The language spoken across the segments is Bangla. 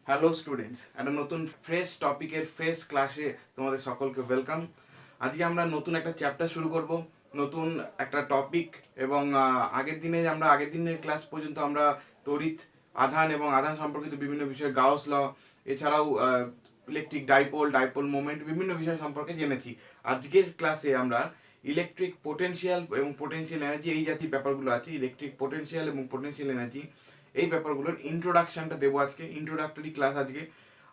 হ্যালো স্টুডেন্টস, একটা নতুন ফ্রেশ টপিকের ফ্রেশ ক্লাসে তোমাদের সকলকে ওয়েলকাম। আজকে আমরা নতুন একটা চ্যাপ্টার শুরু করব, নতুন একটা টপিক। এবং আগের দিনের ক্লাস পর্যন্ত আমরা তড়িৎ আধান এবং আধান সম্পর্কিত বিভিন্ন বিষয়, গাউস ল, এছাড়াও ইলেকট্রিক ডাইপোল, ডাইপোল মোমেন্ট, বিভিন্ন বিষয় সম্পর্কে জেনেছি। আজকের ক্লাসে আমরা ইলেকট্রিক পোটেনশিয়াল এবং পোটেনশিয়াল এনার্জি, এই জাতীয় ব্যাপারগুলো আছে, ইলেকট্রিক পোটেনশিয়াল এবং পোটেনশিয়াল এনার্জি, এই ব্যাপারগুলোর ইন্ট্রোডাকশনটা দেবো আজকে, ইন্ট্রোডাক্টরি ক্লাস আজকে।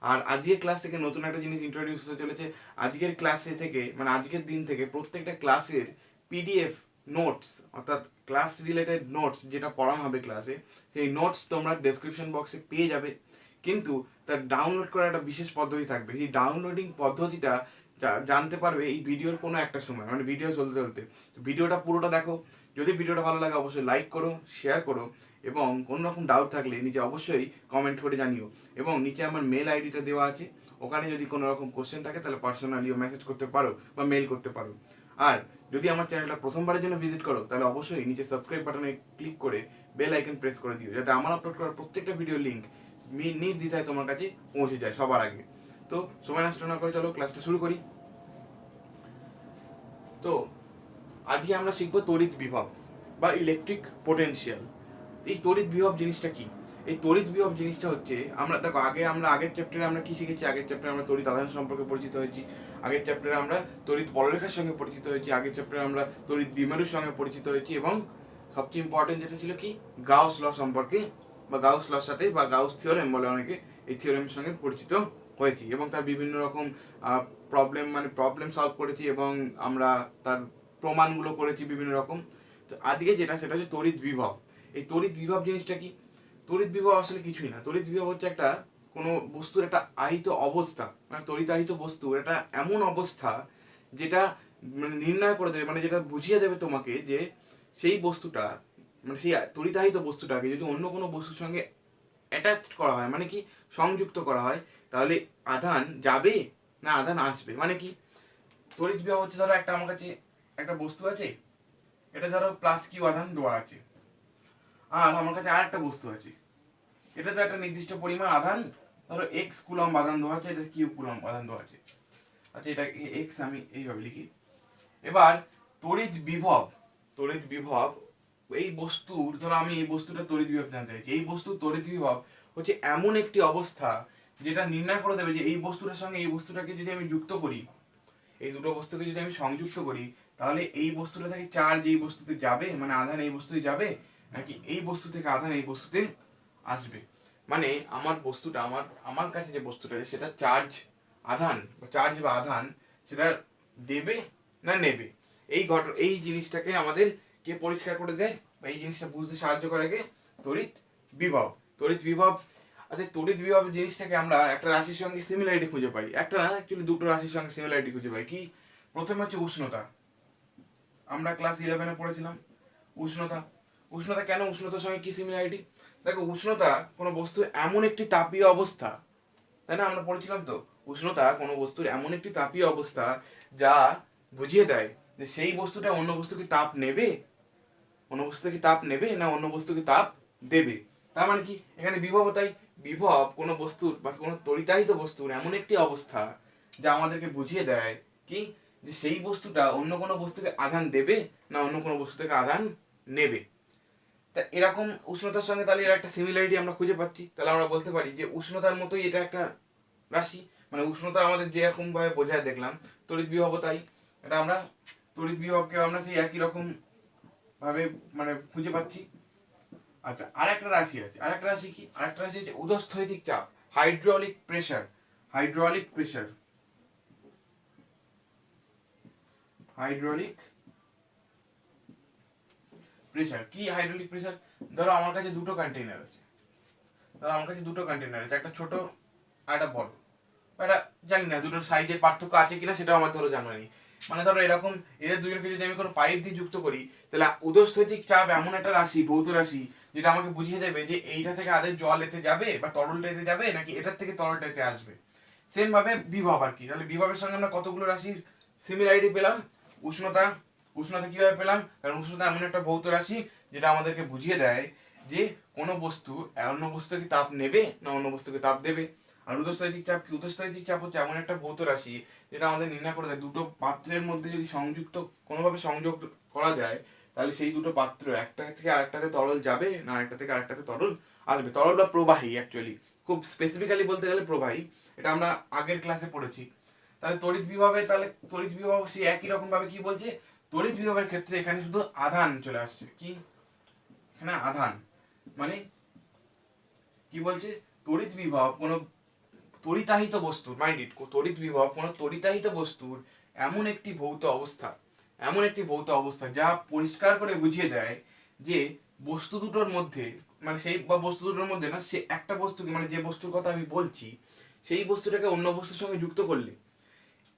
আর আজকের ক্লাস থেকে নতুন একটা জিনিস ইন্ট্রোডিউস হতে চলেছে। আজকের ক্লাসে থেকে, মানে আজকের দিন থেকে প্রত্যেকটা ক্লাসের পিডিএফ নোটস, অর্থাৎ ক্লাস রিলেটেড নোটস যেটা পড়ানো হবে ক্লাসে, সেই নোটস তোমরা ডেসক্রিপশন বক্সে পেয়ে যাবে। কিন্তু তার ডাউনলোড করার একটা বিশেষ পদ্ধতি থাকবে। সেই ডাউনলোডিং পদ্ধতিটা জানতে পারবে এই ভিডিওর কোনো একটা সময়, মানে ভিডিও চলতে চলতে। ভিডিওটা পুরোটা দেখো। যদি ভিডিওটা ভালো লাগে অবশ্যই লাইক করো, শেয়ার করো, এবং কোনো রকম ডাউট থাকলে নিচে অবশ্যই কমেন্ট করে জানিও। এবং নিচে আমার মেল আইডিটা দেওয়া আছে, ওখানে যদি কোনো রকম কোশ্চেন থাকে তাহলে পার্সোনালিও মেসেজ করতে পারো বা মেল করতে পারো। আর যদি আমার চ্যানেলটা প্রথমবারের জন্য ভিজিট করো তাহলে অবশ্যই নিচে সাবস্ক্রাইব বাটনে ক্লিক করে বেল আইকন প্রেস করে দিও, যাতে আমার আপলোড করা প্রত্যেকটা ভিডিও লিঙ্ক নির্দ্বিধায় তোমার কাছে পৌঁছে যায় সবার আগে। তো সময় নষ্ট না করে চলো ক্লাসটা শুরু করি। তো আজকে আমরা শিখবো তড়িৎ বিভব বা ইলেকট্রিক পোটেনশিয়াল। এই তড়িৎ বিভব জিনিসটা কি? এই তড়িৎ বিভব জিনিসটা হচ্ছে, আমরা দেখো আগের চ্যাপ্টারে আমরা কি শিখেছি? আগের চ্যাপ্টারে আমরা তড়িৎ আধান সম্পর্কে পরিচিত হয়েছি, আগের চ্যাপ্টারে আমরা তড়িৎ বলরেখার সঙ্গে পরিচিত হয়েছি, আগের চ্যাপ্টারে আমরা তড়িৎ দ্বিমেরুর সঙ্গে পরিচিত হয়েছি, এবং সবচেয়ে ইম্পর্টেন্ট যেটা ছিল কি, গাউস ল সম্পর্কে, বা গাউস লর সাথে, বা গাউস থিওরেম বলে অনেকে, এই থিওরেমের সঙ্গে পরিচিত হয়েছি, এবং তার বিভিন্ন রকম প্রবলেম সলভ করেছি, এবং আমরা তার প্রমাণগুলো করেছি বিভিন্ন রকম। তো আজকে সেটা হচ্ছে তড়িৎ বিভব। এই তড়িৎ বিভব জিনিসটা কি? তড়িৎ বিভব আসলে কিছুই না। তড়িৎ বিভব হচ্ছে একটা কোনো বস্তুর একটা আহিত অবস্থা, মানে তড়িতাহিত বস্তুর একটা এমন অবস্থা যেটা মানে নির্ণয় করে দেবে, মানে যেটা বুঝিয়ে দেবে তোমাকে যে সেই বস্তুটা, মানে সেই তড়িতাহিত বস্তুটাকে যদি অন্য কোনো বস্তুর সঙ্গে অ্যাটাচ করা হয়, মানে কি সংযুক্ত করা হয়, তাহলে আধান যাবে না আধান আসবে। মানে কি, তড়িৎ বিভব হচ্ছে, ধরো আমার কাছে একটা বস্তু আছে, এটা ধরো প্লাস কিউ আধান দেওয়া আছে, আর আমার কাছে আর একটা বস্তু আছে, এটা তো একটা নির্দিষ্ট পরিমাণ আধান, ধরো এক্স কুলম্ব আধান দেওয়া আছে, এটা কিউ কুলম্ব আধান দেওয়া আছে। আচ্ছা, এটা এক্স আমি এইভাবে লিখি। এবার তড়িৎ বিভব এই বস্তুর, ধরো আমি এই বস্তুটা তড়িৎ বিভব জানতে চাইছি। এই বস্তুর তড়িৎ বিভব হচ্ছে এমন একটি অবস্থা যেটা নির্ণয় করে দেবে যে এই বস্তুটার সঙ্গে এই বস্তুটাকে যদি আমি যুক্ত করি, এই দুটো বস্তুকে যদি আমি সংযুক্ত করি, তাহলে এই বস্তুটা থেকে চার্জ এই বস্তুতে যাবে, মানে আধান এই বস্তুতে যাবে, নাকি এই বস্তু থেকে আধান এই বস্তুতে আসবে। মানে আমার বস্তুটা, আমার কাছে যে বস্তুটা আছে সেটা চার্জ বা আধান সেটা দেবে না নেবে। এই জিনিসটাকে আমাদের কে পরিষ্কার করে দেয়, বা এই জিনিসটা বুঝতে সাহায্য করে কে? তড়িৎ বিভব। তড়িৎ বিভব আচ্ছা, তড়িৎ বিভব জিনিসটাকে আমরা একটা রাশির সঙ্গে সিমিলারিটি খুঁজে পাই, একটা না, অ্যাকচুয়ালি দুটো রাশির সঙ্গে সিমিলারিটি খুঁজে পাই। কি? প্রথমে হচ্ছে উষ্ণতা। আমরা ক্লাস 11-এ পড়েছিলাম উষ্ণতা। উষ্ণতা কেন? উষ্ণতার সঙ্গে কি সিমিলারিটি? দেখো, উষ্ণতা কোনো বস্তুর এমন একটি তাপীয় অবস্থা, তাই না? আমরা পড়েছিলাম তো, উষ্ণতা কোনো বস্তুর এমন একটি তাপীয় অবস্থা যা বুঝিয়ে দেয় যে সেই বস্তুটা অন্য বস্তুকে তাপ নেবে, না অন্য বস্তুকে তাপ দেবে। তার মানে কি, এখানে বিভব, তাই বিভব কোনো বস্তুর বা কোনো তড়িতাহিত বস্তুর এমন একটি অবস্থা যা আমাদেরকে বুঝিয়ে দেয় কি, যে সেই বস্তুটা অন্য কোনো বস্তুকে আধান দেবে না অন্য কোনো বস্তু থেকে আধান নেবে। তা এরকম উষ্ণতার সঙ্গে তাহলে এর একটা সিমিলারিটি আমরা খুঁজে পাচ্ছি। তাহলে আমরা বলতে পারি যে উষ্ণতার মতোই এটা একটা রাশি, মানে উষ্ণতা আমাদের যেরকম ভাবে বোঝায় দেখলাম, তড়িৎ বিভব তাই। এটা আমরা তড়িৎ বিভবকে আমরা সেই একই রকম ভাবে মানে খুঁজে পাচ্ছি। আচ্ছা, আরেকটা রাশি আছে। আরেকটা রাশি কি? আরেকটা রাশি হচ্ছে উদস্থৈতিক চাপ, hydraulic pressure. Hydraulic pressure hydraulic pressure কি? হাইড্রোলিক প্রেসার, ধরো আমার কাছে দুটো কন্টেইনার আছে, একটা ছোট আর একটা বড়। এটা জানি না দুটোর সাইজের পার্থক্য আছে কিনা, সেটাও আমার ধরো জানা নেই। মানে ধরো এরকম এদের দুজনকে যদি আমি কোনো পাইপ দিয়ে যুক্ত করি, তাহলে উদস্থৈতিক চাপ এমন একটা রাশি, ভৌত রাশি, যেটা আমাকে বুঝিয়ে দেবে যে এইটা থেকে আদের জল এতে যাবে বা তরলটা এতে যাবে, নাকি এটার থেকে তরলটা এতে আসবে। সেম ভাবে বিভব আর কি। তাহলে বিভবের সঙ্গে আমরা কতগুলো রাশির সিমিলারিটি পেলাম। উষ্ণতা কিভাবে পেলাম? কারণ উষ্ণতা এমন একটা ভৌত রাশি যেটা আমাদেরকে বুঝিয়ে দেয় যে কোনো বস্তু অন্য বস্তু কি তাপ নেবে না অন্য বস্তুকে তাপ দেবে। আর উৎস্থৈতিক চাপ কি? উৎস্থৈতিক চাপ হচ্ছে এমন একটা ভৌত রাশি যেটা আমাদের নির্ণয় করে দেয় দুটো পাত্রের মধ্যে যদি কোনোভাবে সংযোগ করা যায়, তাহলে সেই দুটো পাত্র একটা থেকে আরেকটাতে তরল যাবে না আরেকটা থেকে আরেকটাতে তরল আসবে। তরল বা প্রবাহী, অ্যাকচুয়ালি খুব স্পেসিফিক্যালি বলতে গেলে প্রবাহী, এটা আমরা আগের ক্লাসে পড়েছি। তাহলে তড়িৎ বিভব সেই একই রকম ভাবে কি বলছে, তড়িৎ বিভবের ক্ষেত্রে এখানে শুধু আধান চলে আসছে। কি এখানে আধান মানে কি বলছে, তড়িৎ বিভব কোনো তড়িতাহিত বস্তুর, মাইন্ড ইট, তড়িৎ বিভব কোনো তড়িতাহিত বস্তুর এমন একটি ভৌত অবস্থা যা পরিষ্কার করে বুঝিয়ে দেয় যে বস্তু দুটোর মধ্যে, মানে সেই বা বস্তু দুটোর মধ্যে না, সে একটা বস্তুকে, মানে যে বস্তুর কথা আমি বলছি সেই বস্তুটাকে অন্য বস্তুর সঙ্গে যুক্ত করলে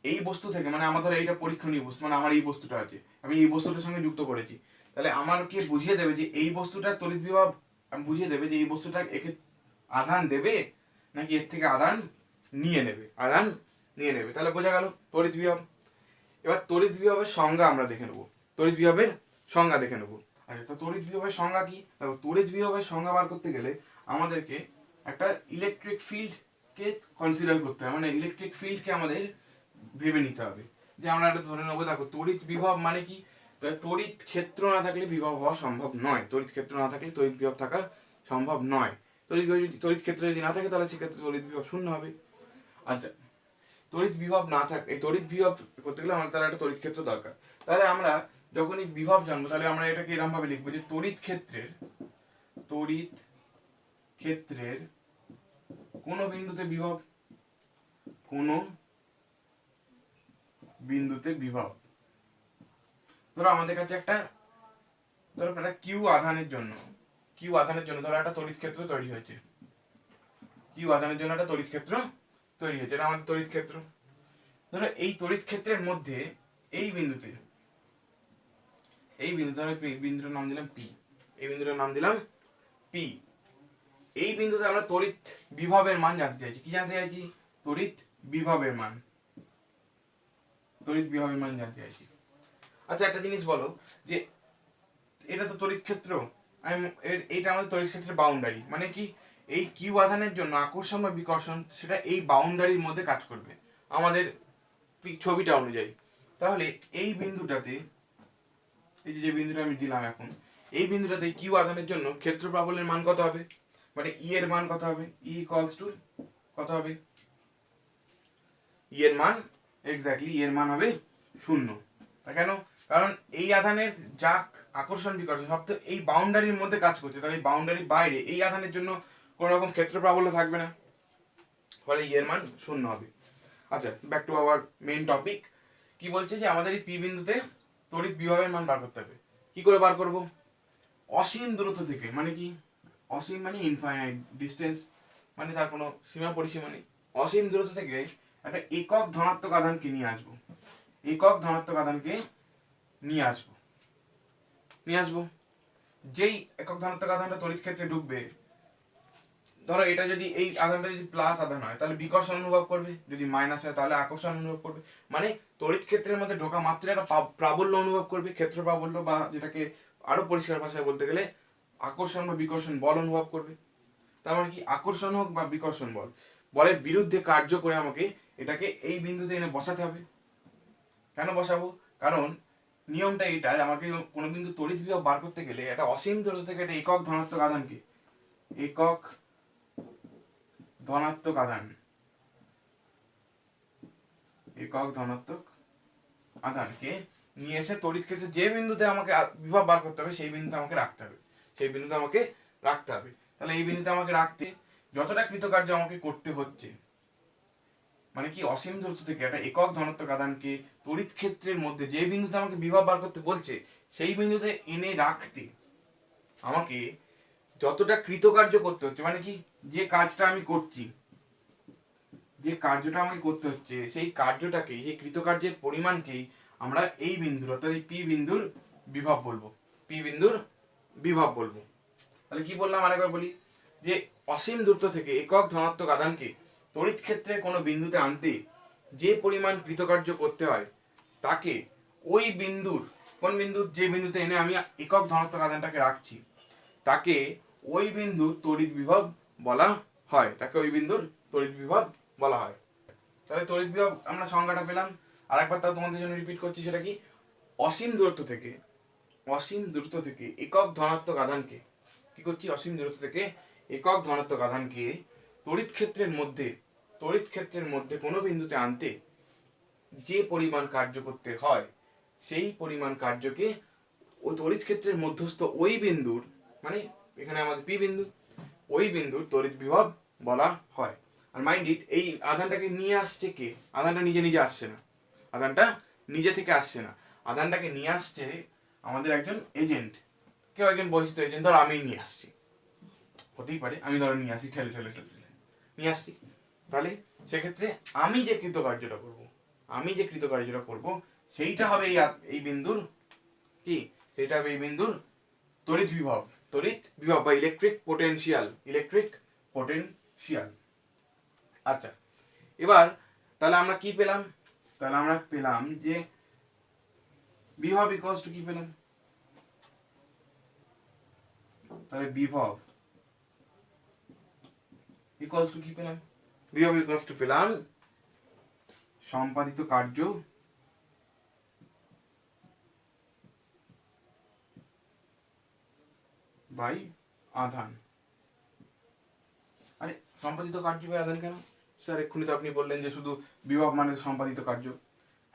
এই বস্তু থেকে, মানে আমার ধরো এইটা পরীক্ষণীয় বস্তু, মানে আমার এই বস্তুটা আছে, আমি এই বস্তুটার সঙ্গে যুক্ত করেছি, তাহলে আমাকে বুঝিয়ে দেবে যে এই বস্তুটার তড়িৎ বিভব, আমি বুঝিয়ে দেবে যে এই বস্তুটা একে আধান দেবে নাকি এর থেকে আধান নিয়ে নেবে, তাহলে বোঝা গেল তড়িৎ বিভব। এবার তড়িৎ বিভবের সংজ্ঞা আমরা দেখে নেবো, আচ্ছা, তো তড়িৎ বিভবের সংজ্ঞা কি? দেখো, তড়িৎ বিভবের সংজ্ঞা বার করতে গেলে আমাদেরকে একটা ইলেকট্রিক ফিল্ডকে কনসিডার করতে হবে, মানে ইলেকট্রিক ফিল্ডকে আমাদের ভেবে নিতে হবে। যে আমরা একটা ধরে নেবো, দেখো তড়িৎ বিভব মানে কি, তড়িৎ ক্ষেত্র না থাকলে বিভব হওয়া সম্ভব নয়, তড়িৎ ক্ষেত্র না থাকলে তড়িৎ বিভব থাকা সম্ভব নয়। তড়িৎ ক্ষেত্র যদি না থাকে তাহলে সেক্ষেত্রে তড়িৎ বিভব শূন্য হবে। আচ্ছা, তড়িৎ বিভব না থাকে, এই তড়িৎ বিভব করতে গেলে আমাদের তাহলে একটা তড়িৎ ক্ষেত্র দরকার। তাহলে আমরা যখন এই বিভব জানবো, তাহলে আমরা এটাকে এরকম ভাবে লিখবো যে তড়িৎ ক্ষেত্রের কোনো বিন্দুতে বিভব, ধরো আমাদের কাছে একটা কিউ আধানের জন্য ধরো একটা তড়িৎ ক্ষেত্র তৈরি হয়েছে, এটা আমাদের তড়িৎ ক্ষেত্র। ধরো এই তড়িৎ ক্ষেত্রের মধ্যে এই বিন্দুতে ধরো বিন্দুটার নাম দিলাম পি, এই বিন্দুতে আমরা তড়িৎ বিভবের মান জানতে চাইছি। কি জানতে চাইছি? তড়িৎ বিভবের মান জানতে চাইছি। আচ্ছা, একটা জিনিস বলো, যে এটা তো তড়িৎ ক্ষেত্র, এইটা আমাদের তড়িৎ ক্ষেত্রের বাউন্ডারি, মানে কি এই কিউ আধানের জন্য আকর্ষণ বা বিকর্ষণ সেটা এই বাউন্ডারির মধ্যে কাজ করবে আমাদের ছবিটা অনুযায়ী। তাহলে এই বিন্দুটাতে, এই যে বিন্দুটা আমি দিলাম এখন, এই বিন্দুটাতে কিউ আধানের জন্য ক্ষেত্র প্রাবল্যের মান কত হবে, মানে ই এর মান কত হবে? ই ইকুয়ালস টু কত হবে? ই এর মান হবে 0। তা কেন? কারণ এই আধানের যা আকর্ষণ বিকর্ষণ সব তো এই বাউন্ডারির মধ্যে কাজ করছে, তাহলে এই বাউন্ডারির বাইরে এই আধানের জন্য কোনো রকম ক্ষেত্র প্রাবল্য থাকবে না, ফলে ই এর মান 0 হবে। আচ্ছা, back to our main topic. কি বলছে যে আমাদের এই পি বিন্দুতে তড়িৎ বিভবের মান বার করতে হবে। কি করে বার করব? অসীম দূরত্ব থেকে, মানে কি অসীম মানে ইনফাইনাইট ডিস্টেন্স, মানে তার কোনো সীমা পরিসীমা নেই। অসীম দূরত্ব থেকে একটা একক ধনাত্মক আধানকে নিয়ে আসবো, যেই একক ধনাত্মক আধানটা তড়িৎ ক্ষেত্রে ঢুকবে, ধরো এটা যদি এই আধানটা যদি প্লাস আধান হয় তাহলে বিকর্ষণ অনুভব করবে, যদি মাইনাস হয় তাহলে আকর্ষণ অনুভব করবে, মানে তড়িৎ ক্ষেত্রের মধ্যে ঢোকা মাত্র একটা প্রাবল্য অনুভব করবে, ক্ষেত্র প্রাবল্য, বা যেটাকে আরো পরিষ্কার ভাষায় বলতে গেলে আকর্ষণ বা বিকর্ষণ বল অনুভব করবে। তার মানে কি, আকর্ষণ হোক বা বিকর্ষণ বলের বিরুদ্ধে কার্য করে আমাকে এটাকে এই বিন্দুতে এনে বসাতে হবে। কেন বসাবো? কারণ নিয়মটা এটা, আমাকে কোনো বিন্দু তড়িৎ বিভব বার করতে গেলে একটা অসীম দূরত্ব থেকে একটা একক ধনাত্মক আধানকে নিয়ে এসে তড়িৎ ক্ষেত্রে যে বিন্দুতে আমাকে বিভব বার করতে হবে সেই বিন্দুতে আমাকে রাখতে হবে। তাহলে এই বিন্দুতে আমাকে রাখতে যতটা কৃতকার্য আমাকে করতে হচ্ছে, মানে কি অসীম দূরত্ব থেকে একটা একক ধনাত্মক আধানকে তড়িৎ ক্ষেত্রের মধ্যে যে বিন্দুতে আমাকে বিভব বার করতে বলছে সেই বিন্দুতে এনে রাখতে আমাকে যতটা কৃতকার্য করতে হচ্ছে, মানে কি যে কাজটা আমি করছি, যে কার্যটা আমাকে করতে হচ্ছে সেই কার্যটাকে, সেই কৃতকার্যের পরিমাণকেই আমরা এই বিন্দুর, অর্থাৎ এই পি বিন্দুর বিভব বলবো। তাহলে কি বললাম আরেকবার বলি, যে অসীম দূরত্ব থেকে একক ধনাত্মক আধানকে তড়িৎ ক্ষেত্রে কোনো বিন্দুতে আনতে যে পরিমাণ কৃতকার্য করতে হয় তাকে ওই বিন্দুর, যে বিন্দুতে এনে আমি একক ধনাত্মক আধানটাকে রাখছি তাকে ওই বিন্দুর তড়িৎ বিভব বলা হয়, তাকে ওই বিন্দুর তড়িৎ বিভব বলা হয়। তাহলে তড়িৎ বিভব আমরা সংজ্ঞাটা পেলাম। আর একবার তাও তোমাদের জন্য রিপিট করছি, সেটা কি? অসীম দূরত্ব থেকে একক ধনাত্মক আধানকে, কি করছি? অসীম দূরত্ব থেকে একক ধনাত্মক আধানকে তড়িৎ ক্ষেত্রের মধ্যে কোনো বিন্দুতে আনতে যে পরিমাণ কার্য করতে হয়, সেই পরিমাণ কার্যকে ওই তড়িৎ ক্ষেত্রের মধ্যস্থ ওই বিন্দুর, মানে এখানে আমাদের পি বিন্দু, ওই বিন্দুর তড়িৎ বিভব বলা হয়। আর মাইন্ড ইট, এই আধানটাকে নিয়ে আসছে কে? আধানটা নিজে নিজে আসছে না, আধানটা নিজে থেকে আসছে না, আধানটাকে নিয়ে আসছে আমাদের একজন এজেন্ট, কেউ একজন বহিস্থ এজেন্ট। ধরো আমি নিয়ে আসছি, হতেই পারে আমি ধরো নিয়ে আসি, ঠেলে নিয়ে আসছি। তাহলে সেক্ষেত্রে আমি যে কৃতকার্যটা করব সেইটা হবে এই বিন্দুর কি? সেটা হবে এই বিন্দুর তড়িৎ বিভব বা ইলেকট্রিক পোটেনশিয়াল। আচ্ছা, এবার তাহলে আমরা কি পেলাম? তাহলে আমরা পেলাম যে বিভব ইকুয়ালস টু কি পেলাম? তাহলে বিভব ইকুয়ালস টু কি পেলাম? বিভব ইকুয়ালস টু পেলাম সম্পাদিত কার্য বাই আধান। আরে সম্পাদিত কার্য বাই আধান কেন স্যার? এক্ষুনি তো আপনি বললেন যে শুধু বিভব মানে সম্পাদিত কার্য।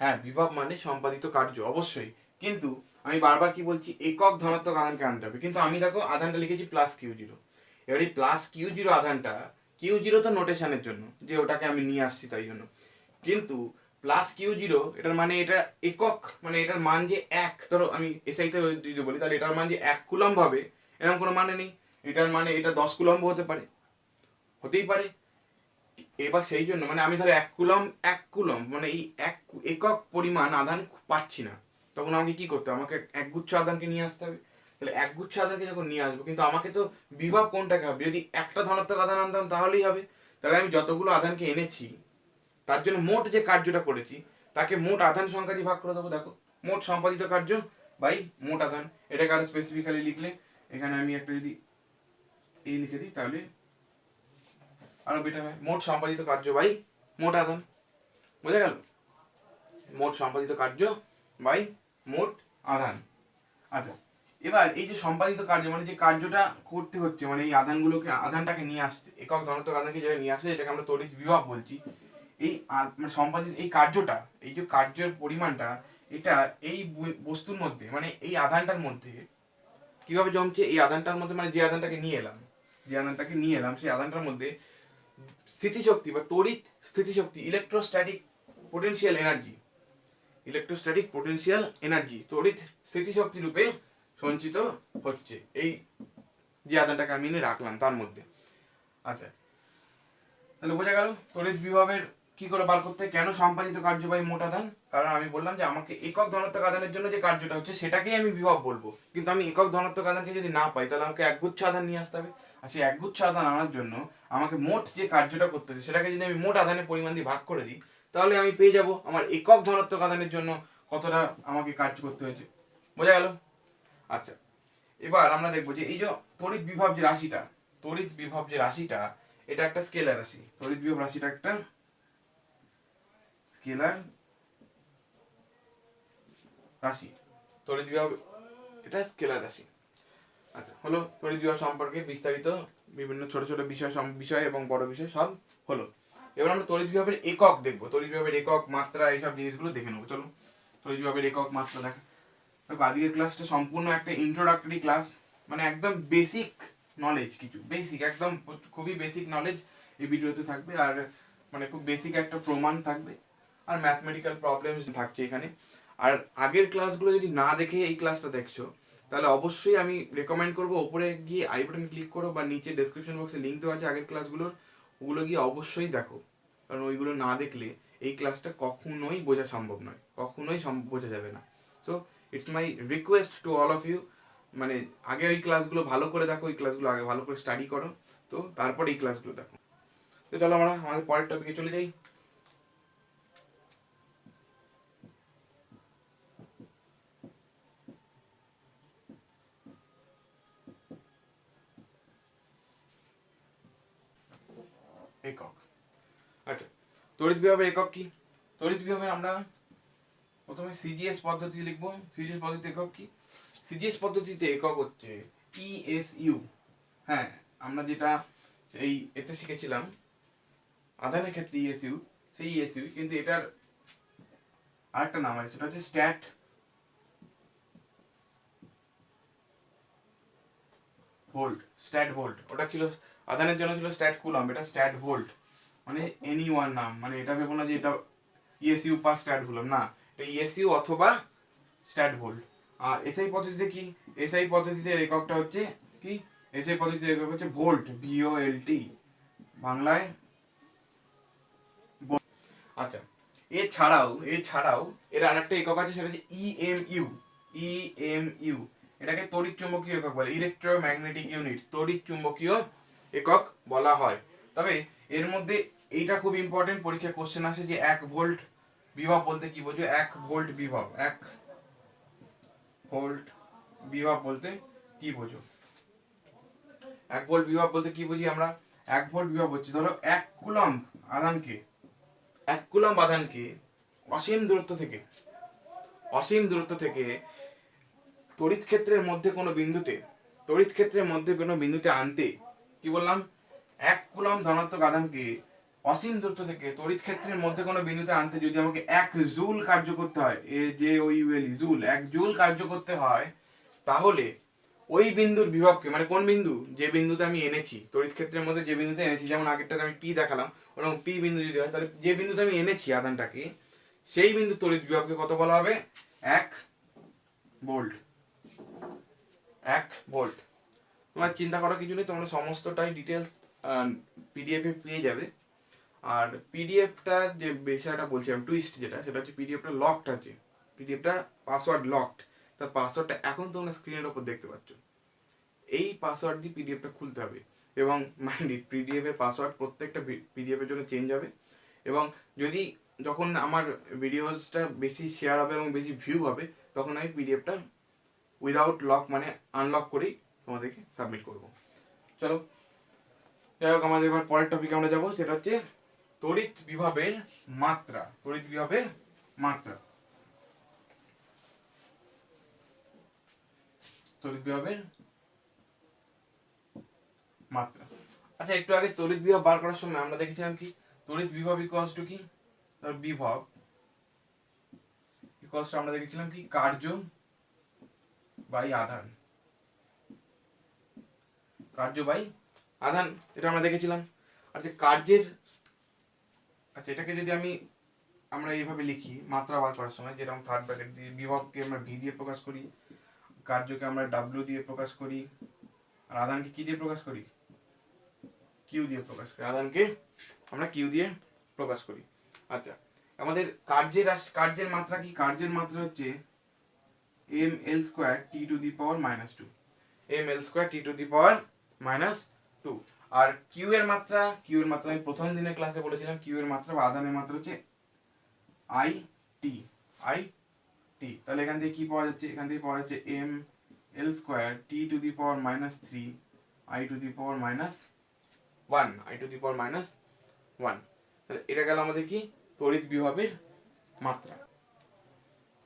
হ্যাঁ, বিভব মানে সম্পাদিত কার্য অবশ্যই, কিন্তু আমি বারবার কি বলছি? একক ধনাত্মক আধানকে আনতে হবে। কিন্তু আমি দেখো আধানটা লিখেছি প্লাস কিউ জিরো। এবার এই প্লাস কিউ জিরো আধানটা, কিউ জিরো তো নোটেশনের জন্য, যে ওটাকে আমি নিয়ে আসছি তাই জন্য, কিন্তু প্লাস কিউ জিরো এটার মানে এটা একক, মানে এটার মান যে এক, ধরো আমি এসআইতে যদি বলি তাহলে এটার মান যে 1 কুলম্ব হবে এরকম কোনো মানে নেই। এটার মানে এটা 10 কুলম্ব হতে পারে, হতেই পারে। এবার সেই জন্য মানে আমি ধরো 1 কুলম্ব মানে এই একক পরিমাণ আধান পাচ্ছি না, তখন আমাকে কি করতে হবে? আমাকে একগুচ্ছ আধানকে নিয়ে আসতে হবে। তাহলে একগুচ্ছ আধানকে যখন নিয়ে আসবো, কিন্তু আমাকে তো বিভব কোনটাকে হবে? যদি একটা ধনাত্মক আধান আনতাম তাহলেই হবে। তাহলে আমি যতগুলো আধানকে এনেছি তার জন্য মোট যে কার্যটা করেছি তাকে মোট আধান সংখ্যা দিয়ে ভাগ করে দেবো। দেখো, মোট সম্পাদিত কার্য বাই মোট আধান। এটাকে আরো স্পেসিফিক্যালি লিখলে, এখানে আমি একটা যদি এই লিখে দিই তাহলে আরো বেটার হয়। মোট সম্পাদিত কার্য বাই মোট আধান, বোঝা গেল? মোট সম্পাদিত কার্য বাই মোট আধান। আচ্ছা, এবার এই যে সম্পাদিত কার্য মানে যে কার্যটা করতে হচ্ছে, মানে এই আধানটাকে নিয়ে আসতে, একক ধনাত্মক আধানকে যেটা নিয়ে আসে, এটাকে আমরা তড়িৎ বিভব বলছি। এই মানে সম্পাদিত এই কার্যটা, এই যে কার্যের পরিমাণটা, এটা এই বস্তুর মধ্যে মানে এই আধানটার মধ্যে কিভাবে জমছে? এই আধানটার মধ্যে মানে যে আধানটাকে নিয়ে এলাম সেই আধানটার মধ্যে স্থিতিশক্তি বা তড়িৎ স্থিতিশক্তি, ইলেকট্রোস্ট্যাটিক পোটেনশিয়াল এনার্জি তড়িৎ স্থিতিশক্তি রূপে সঞ্চিত হচ্ছে এই যে আধানটাকে আমি এনে রাখলাম তার মধ্যে। আচ্ছা, তাহলে বোঝা গেল তড়িৎ বিভবের কি করে বার করতে, কেন সম্পাদিত কার্য বাই মোট আধান? কারণ আমি বললাম যে আমাকে একক ধনাত্মক আধানের জন্য যে কার্যটা হচ্ছে সেটাকেই আমি বিভব বলবো, কিন্তু আমি একক ধনাত্মক আধানকে যদি না পাই তাহলে আমাকে একগুচ্ছ আধান নিয়ে আসতে হবে। আর সেই একগুচ্ছ আধান আনার জন্য আমাকে মোট যে কার্যটা করতে হবে সেটাকে যদি আমি মোট আধানের পরিমাণ দিয়ে ভাগ করে দিই, তাহলে আমি পেয়ে যাব আমার একক ধনাত্মক আধানের জন্য কতটা আমাকে কার্য করতে হয়েছে। বোঝা গেল? আচ্ছা, এবার আমরা দেখবো যে এই যে তড়িৎ বিভব যে রাশিটা এটা একটা স্কেলার রাশি। তড়িৎ বিভব রাশিটা একটা স্কেলার রাশি, তড়িৎ বিভব এটা স্কেলার রাশি। আচ্ছা, হলো তড়িৎ বিভব সম্পর্কে বিস্তারিত বিভিন্ন ছোট ছোট বিষয় এবং বড় বিষয় সব হলো। এবার আমরা তড়িৎ বিভবের একক দেখবো, তড়িৎ বিভবের একক, মাত্রা, এইসব জিনিসগুলো দেখে নেবো। চলো, তড়িৎ বিভবের একক, মাত্রা দেখা। আজকের ক্লাসটা সম্পূর্ণ একটা ইন্ট্রোডাক্টরি ক্লাস, মানে একদম বেসিক নলেজ, কিছু বেসিক একদম খুবই বেসিক নলেজ এই ভিডিওতে থাকবে। আর মানে খুব বেসিক একটা প্রমাণ থাকবে, আর ম্যাথমেটিক্যাল প্রবলেমস থাকছে এখানে। আর আগের ক্লাসগুলো যদি না দেখে এই ক্লাসটা দেখছো তাহলে অবশ্যই আমি রেকমেন্ড করবো ওপরে গিয়ে আই বাটন ক্লিক করো বা নিচে ডেসক্রিপশন বক্সে লিঙ্ক দেওয়া আছে আগের ক্লাসগুলোর, ওগুলো গিয়ে অবশ্যই দেখো। কারণ ওইগুলো না দেখলে এই ক্লাসটা কখনোই বোঝা সম্ভব নয়, কখনোই বোঝা যাবে না। So it's my request to all of you, মানে আগে ওই ক্লাসগুলো ভালো করে দেখো, ওই ক্লাসগুলো আগে ভালো করে স্টাডি করো, তো তারপর এই ক্লাসগুলো দেখো। তো চলো আমরা আমাদের পরের টপিকে চলে যাই। একক। আচ্ছা, তড়িৎ বিভবের একক কি? তড়িৎ বিভবের আমরা প্রথমে সিজিএস পদ্ধতি লিখবো। সিজিএস পদ্ধতি একক কি? সিজিএস পদ্ধতিতে একক হচ্ছে ইএসইউ। হ্যাঁ, আমরা যেটা এই এতে শিখেছিলাম আধানের ক্ষেত্রে ইএসইউ, সেই ইএসইউ, কিন্তু এটার আরেকটা নাম আছে, সেটা হচ্ছে স্ট্যাট ভোল্ট। স্ট্যাট ভোল্ট ওটা ছিল আধানের জন্য, ছিল স্ট্যাট কুলম্ব, এটা স্ট্যাট ভোল্ট। মানে এনি ওয়ান নাম, মানে এটা ভেবো না যে এটা ইএসইউ বা স্ট্যাট কুলম্ব, না, এটা ইএসইউ অথবা স্ট্যাট ভোল্ট। আর এসআই পদ্ধতিতে কি? এসআই পদ্ধতিতে এককটা হচ্ছে কি? এসআই পদ্ধতিতে একক হচ্ছে ভোল্ট, ভিওএলটি বাংলায়। আচ্ছা, এছাড়াও এর আরেকটা একক আছে, সেটা হচ্ছে ইএমইউ। ইএমইউ এটাকে তড়িৎ চুম্বকীয় একক বলে, ইলেকট্রোম্যাগনেটিক ইউনিট, তড়িৎ চুম্বকীয় একক বলা হয়। তবে এর মধ্যে এইটা খুব ইম্পর্টেন্ট, পরীক্ষা কোশ্চেন আসে যে 1 ভোল্ট বিভব বলতে কি বোঝো? 1 ভোল্ট বিভব, 1 ভোল্ট বিভব বলতে কি বোঝো? 1 ভোল্ট বিভব বলতে কি বুঝি আমরা? 1 ভোল্ট বিভব হচ্ছে, ধরো 1 কুলম্ব আধানকে, 1 কুলম্ব আধানকে অসীম দূরত্ব থেকে তড়িৎ ক্ষেত্রের মধ্যে কোনো বিন্দুতে আনতে, কি বললাম? 1 কুলম্ব ধনাত্মক আধানকে অসীম দূরত্ব থেকে তড়িৎ ক্ষেত্রের মধ্যে কোনো বিন্দুতে আনতে যদি আমাকে 1 জুল কার্য করতে হয়, জুল, 1 জুল কার্য করতে হয়, তাহলে ওই বিন্দুর বিভবকে, মানে কোন বিন্দু? যে বিন্দুতে আমি এনেছি তড়িৎ ক্ষেত্রের মধ্যে, যে বিন্দুতে এনেছি, যেমন আগেরটাতে আমি পি দেখালাম, ওরকম পি বিন্দু যদি হয়, তাহলে যে বিন্দুতে আমি এনেছি আধানটাকে, সেই বিন্দু তড়িৎ বিভবকে কত বলা হবে? 1 ভোল্ট। 1 ভোল্ট। তোমার চিন্তা করার কিছু নেই, তোমরা সমস্তটাই ডিটেলস পিডিএফ এ পেয়ে যাবে। আর পিডিএফটার যে বিষয়টা বলছিলাম, টুইস্ট যেটা, সেটা হচ্ছে পিডিএফটা লকড আছে, পিডিএফটা পাসওয়ার্ড লকড। তার পাসওয়ার্ডটা এখন তোমরা স্ক্রিনের ওপর দেখতে পাচ্ছ। এই পাসওয়ার্ড দিয়ে পিডিএফটা খুলতে হবে, এবং মাইন্ডেড পিডিএফ এর পাসওয়ার্ড প্রত্যেকটা পিডিএফ এর জন্য চেঞ্জ হবে। এবং যদি যখন আমার ভিডিওসটা বেশি শেয়ার হবে এবং বেশি ভিউ হবে, তখন আমি পিডিএফটা উইদাউট লক, মানে আনলক করেই তোমাদেরকে সাবমিট করব। চলো, যাই হোক, আমাদের এবার পরের টপিকে আমরা যাবো, সেটা হচ্ছে তড়িৎ বিভবের মাত্রা। তড়িৎ বিভবের মাত্রা, তড়িৎ বিভবের মাত্রা। আচ্ছা, একটু আগে তড়িৎ বিভব বার করার সময় আমরা দেখেছিলাম কি? তড়িৎ বিভব ইকুয়ালস টু কি? বিভব ইকুয়ালস টু আমরা দেখেছিলাম কি? কার্য বাই আধান। কার্য বাই আধান, এটা আমরা দেখেছিলাম। আচ্ছা, এটাকে যদি আমরা এইভাবে লিখি মাত্রা বার করার সময়, যেরকম থার্ড ব্র্যাকেট দিয়ে, বিভবকে আমরা ভি দিয়ে প্রকাশ করি, কার্যকে আমরা ডাব্লিউ দিয়ে প্রকাশ করি, আর আধানকে কি দিয়ে প্রকাশ করি? কিউ দিয়ে প্রকাশ করি। আধানকে আমরা কিউ দিয়ে প্রকাশ করি। আচ্ছা, আমাদের কার্যের মাত্রা কি? কার্যের মাত্রা হচ্ছে M L square T to the power -2, M L square T to the power -2। আর কিউ এর মাত্রা আমি প্রথম দিনের ক্লাসে বলেছিলাম, কিউ এর মাত্রা বা আধানের মাত্রা হচ্ছে আই টি। তাহলে এখান থেকে কি পাওয়া যাচ্ছে? এখান থেকে পাওয়া যাচ্ছে M L square T to the power -3 I to the power -1, তাহলে এটা গেল আমাদের কি? তড়িৎ বিভবের মাত্রা।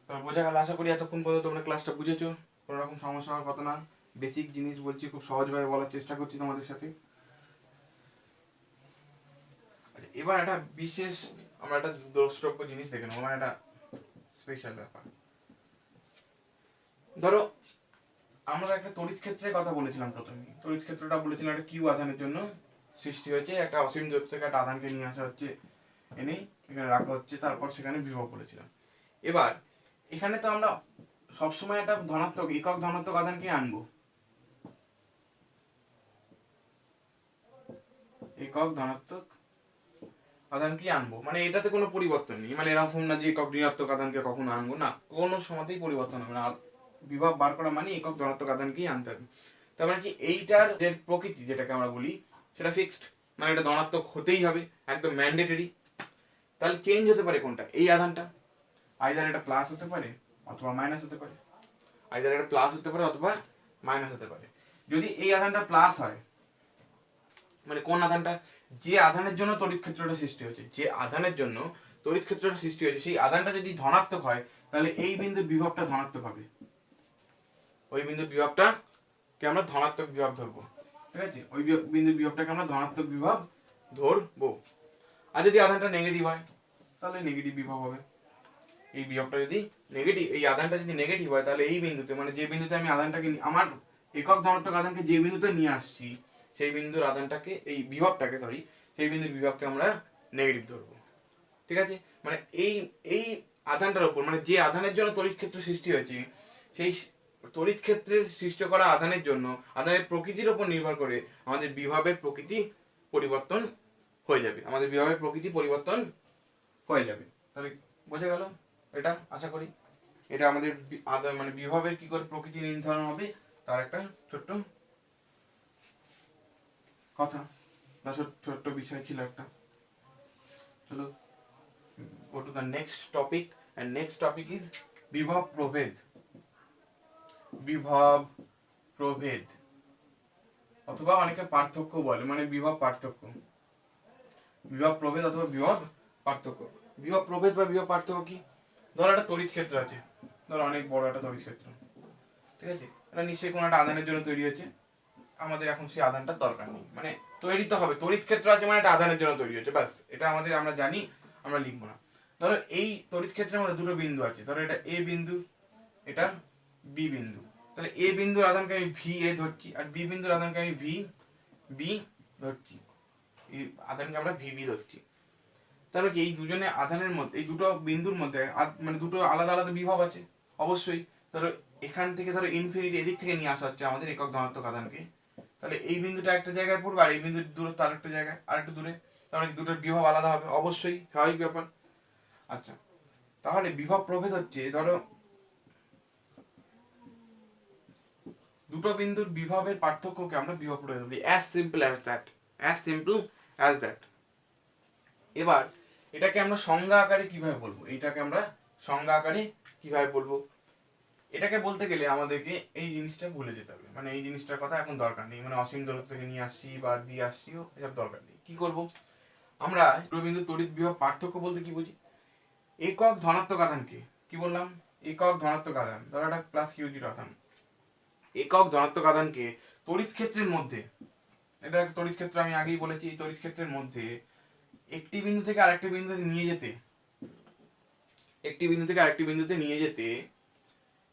তাহলে বোঝা গেল, আশা করি এতক্ষণ পর্যন্ত তোমরা ক্লাসটা বুঝেছো, কোনো রকম সমস্যা হওয়ার কথা না। বেসিক জিনিস বলছি, খুব সহজভাবে বলার চেষ্টা করছি তোমাদের সাথে। এবার একটা বিশেষ, আমরা একটা দ্রষ্টব্য জিনিস দেখে নেবো, মানে একটা স্পেশাল ব্যাপার। ধরো আমরা একটা তড়িৎ ক্ষেত্রের কথা বলেছিলাম প্রথমে। তড়িৎ ক্ষেত্রটা বলেছিলাম একটা কিউ আধানের জন্য সৃষ্টি হয়েছে, একটা অসীম দূরত্ব থেকে একটা আধানকে নিয়ে আসা হচ্ছে, এনে এখানে রাখা হচ্ছে, তারপর সেখানে বিভব বলেছিলাম। এবার এখানে তো আমরা সবসময় একটা একক ধনাত্মক আধানকে আনবো, একক ধনাত্মক আধানকে আনবো, মানে এটাতে কোনো পরিবর্তন নেই। মানে এরকম না যে একক ঋণাত্মক আধানকে কখনো আনবো না, কোনো সময়তেই পরিবর্তন হবে না। বিভব বার করা মানে একক ধনাত্মক আধানকেই আনতে হবে। তার মানে কি, এইটার যে প্রকৃতি যেটাকে আমরা বলি, সেটা ফিক্সড, মানে এটা ধনাত্মক হতেই হবে, একদম ম্যান্ডেটরি। তাহলে চেঞ্জ হতে পারে কোনটা? এই আধানটা আইদার এটা প্লাস হতে পারে অথবা মাইনাস হতে পারে, আইদার এটা প্লাস হতে পারে অথবা মাইনাস হতে পারে। যদি এই আধানটা প্লাস হয়, মানে কোন আধানটা? যে আধানের জন্য তড়িৎ ক্ষেত্রটা সৃষ্টি হয়েছে, যে আধানের জন্য তড়িৎ ক্ষেত্রটা সৃষ্টি হয়েছে, সেই আধানটা যদি ধনাত্মক হয় তাহলে এই বিন্দুর বিভবটা ধনাত্মক হবে। ওই বিন্দুর বিভবটা কে আমরা ধনাত্মক বিভব ধরবো, ঠিক আছে? ওই বিন্দুর বিভবটাকে আমরা ধনাত্মক বিভব ধরবো। আর যদি আধানটা নেগেটিভ হয় তাহলে নেগেটিভ বিভব হবে। এই বিভবটা যদি নেগেটিভ, এই আধানটা যদি নেগেটিভ হয় তাহলে এই বিন্দুতে, মানে যে বিন্দুতে আমি আধানটাকে আমার একক ধনাত্মক আধানকে যে বিন্দুতে নিয়ে আসছি সেই বিন্দুর আধানটাকে, এই বিভবটাকে সেই বিন্দুর বিভবকে আমরা নেগেটিভ ধরবো, ঠিক আছে? মানে এই এই আধানটার উপর, মানে যে আধানের জন্য তড়িৎ ক্ষেত্র সৃষ্টি হয়েছে সেই তড়িৎ ক্ষেত্রের সৃষ্টি করা আধানের জন্য আধানের প্রকৃতির উপর নির্ভর করে আমাদের বিভবের প্রকৃতি পরিবর্তন হয়ে যাবে, আমাদের বিভবের প্রকৃতি পরিবর্তন হয়ে যাবে। তাহলে বোঝা গেল এটা, আশা করি। এটা আমাদের মানে বিভবের কি করে প্রকৃতি নির্ধারণ হবে তার একটা ছোট্ট কথা বা ছোট্ট বিষয় ছিল একটা। চলো go to the next topic, and next topic is বিভব প্রভেদ। বিভব প্রভেদ অথবা অনেকে পার্থক্য বলে, মানে বিভব পার্থক্য। বিভব প্রভেদ অথবা বিভব পার্থক্য। বিভব প্রভেদ বা বিভব পার্থক্য কি? ধরো একটা তড়িৎ ক্ষেত্র আছে, ধরো অনেক বড় একটা তড়িৎ ক্ষেত্র, ঠিক আছে? এটা নিশ্চয়ই কোনো একটা আধানের জন্য তৈরি হয়েছে, আমাদের এখন সেই আধানটার দরকার নেই, মানে তৈরি তো হবে, তড়িৎ ক্ষেত্র আছে মানে একটা আধানের জন্য তৈরি হয়েছে, ব্যাস, এটা আমাদের আমরা জানি, আমরা লিখবো না। ধরো এই তড়িৎ ক্ষেত্রের মধ্যে দুটো বিন্দু আছে, ধরো এটা এ বিন্দু, এটা বি বিন্দু। তাহলে এ বিন্দুর আধানকে আমি ভি এ ধরছি, আর বি বিন্দুর আধানকে আমি ভি বি ধরছি, এই আধানকে আমরা ভি বি ধরছি। তাহলে কি এই দুজনে আধানের মধ্যে, এই দুটো বিন্দুর মধ্যে মানে দুটো আলাদা আলাদা বিভব আছে অবশ্যই। ধরো এখান থেকে ধরো ইনফিনিটি এদিক থেকে নিয়ে আসা হচ্ছে আমাদের একক ধনাত্মক আধানকে, তাহলে এই বিন্দুটা একটা জায়গায় পড়বে আর এই বিন্দুর দূরত্ব আরেকটা জায়গায়, আরেকটু দূরে, তাহলে দুটোর বিভব আলাদা হবে, অবশ্যই স্বাভাবিক ব্যাপার। আচ্ছা, তাহলে বিভব প্রভেদ হচ্ছে, ধরো দুটো বিন্দুর বিভবের পার্থক্যকে আমরা বিভব প্রভেদ বলি, as simple as that, as simple as that. এবার এটাকে আমরা সংজ্ঞা আকারে কিভাবে বলবো, এইটাকে আমরা সংজ্ঞা আকারে কিভাবে বলবো? এটাকে বলতে গেলে আমাদেরকে এই জিনিসটা ভুলে যেতে হবে, মানে এই জিনিসটার কথা এখন দরকার নেই, মানে অসীম দূরত্ব থেকে নিয়ে আসছি বা দিয়ে আসছিও, এসব দরকার নেই। কি করব আমরা? দুটো বিন্দুর তড়িৎ বিভব পার্থক্য বলতে কি বুঝি? একক ধনাত্মক আধানকে, কি বললাম, একক ধনাত্মক আধান, ধরো একটা প্লাস কিউ জিরো আধান, একক ধনাত্মক আধানকে তড়িৎ ক্ষেত্রের মধ্যে, এটা তড়িৎ ক্ষেত্র আমি আগেই বলেছি, এই তড়িৎ ক্ষেত্রের মধ্যে একটি বিন্দু থেকে আরেকটি বিন্দুতে নিয়ে যেতে, একটি বিন্দু থেকে আরেকটি বিন্দুতে নিয়ে যেতে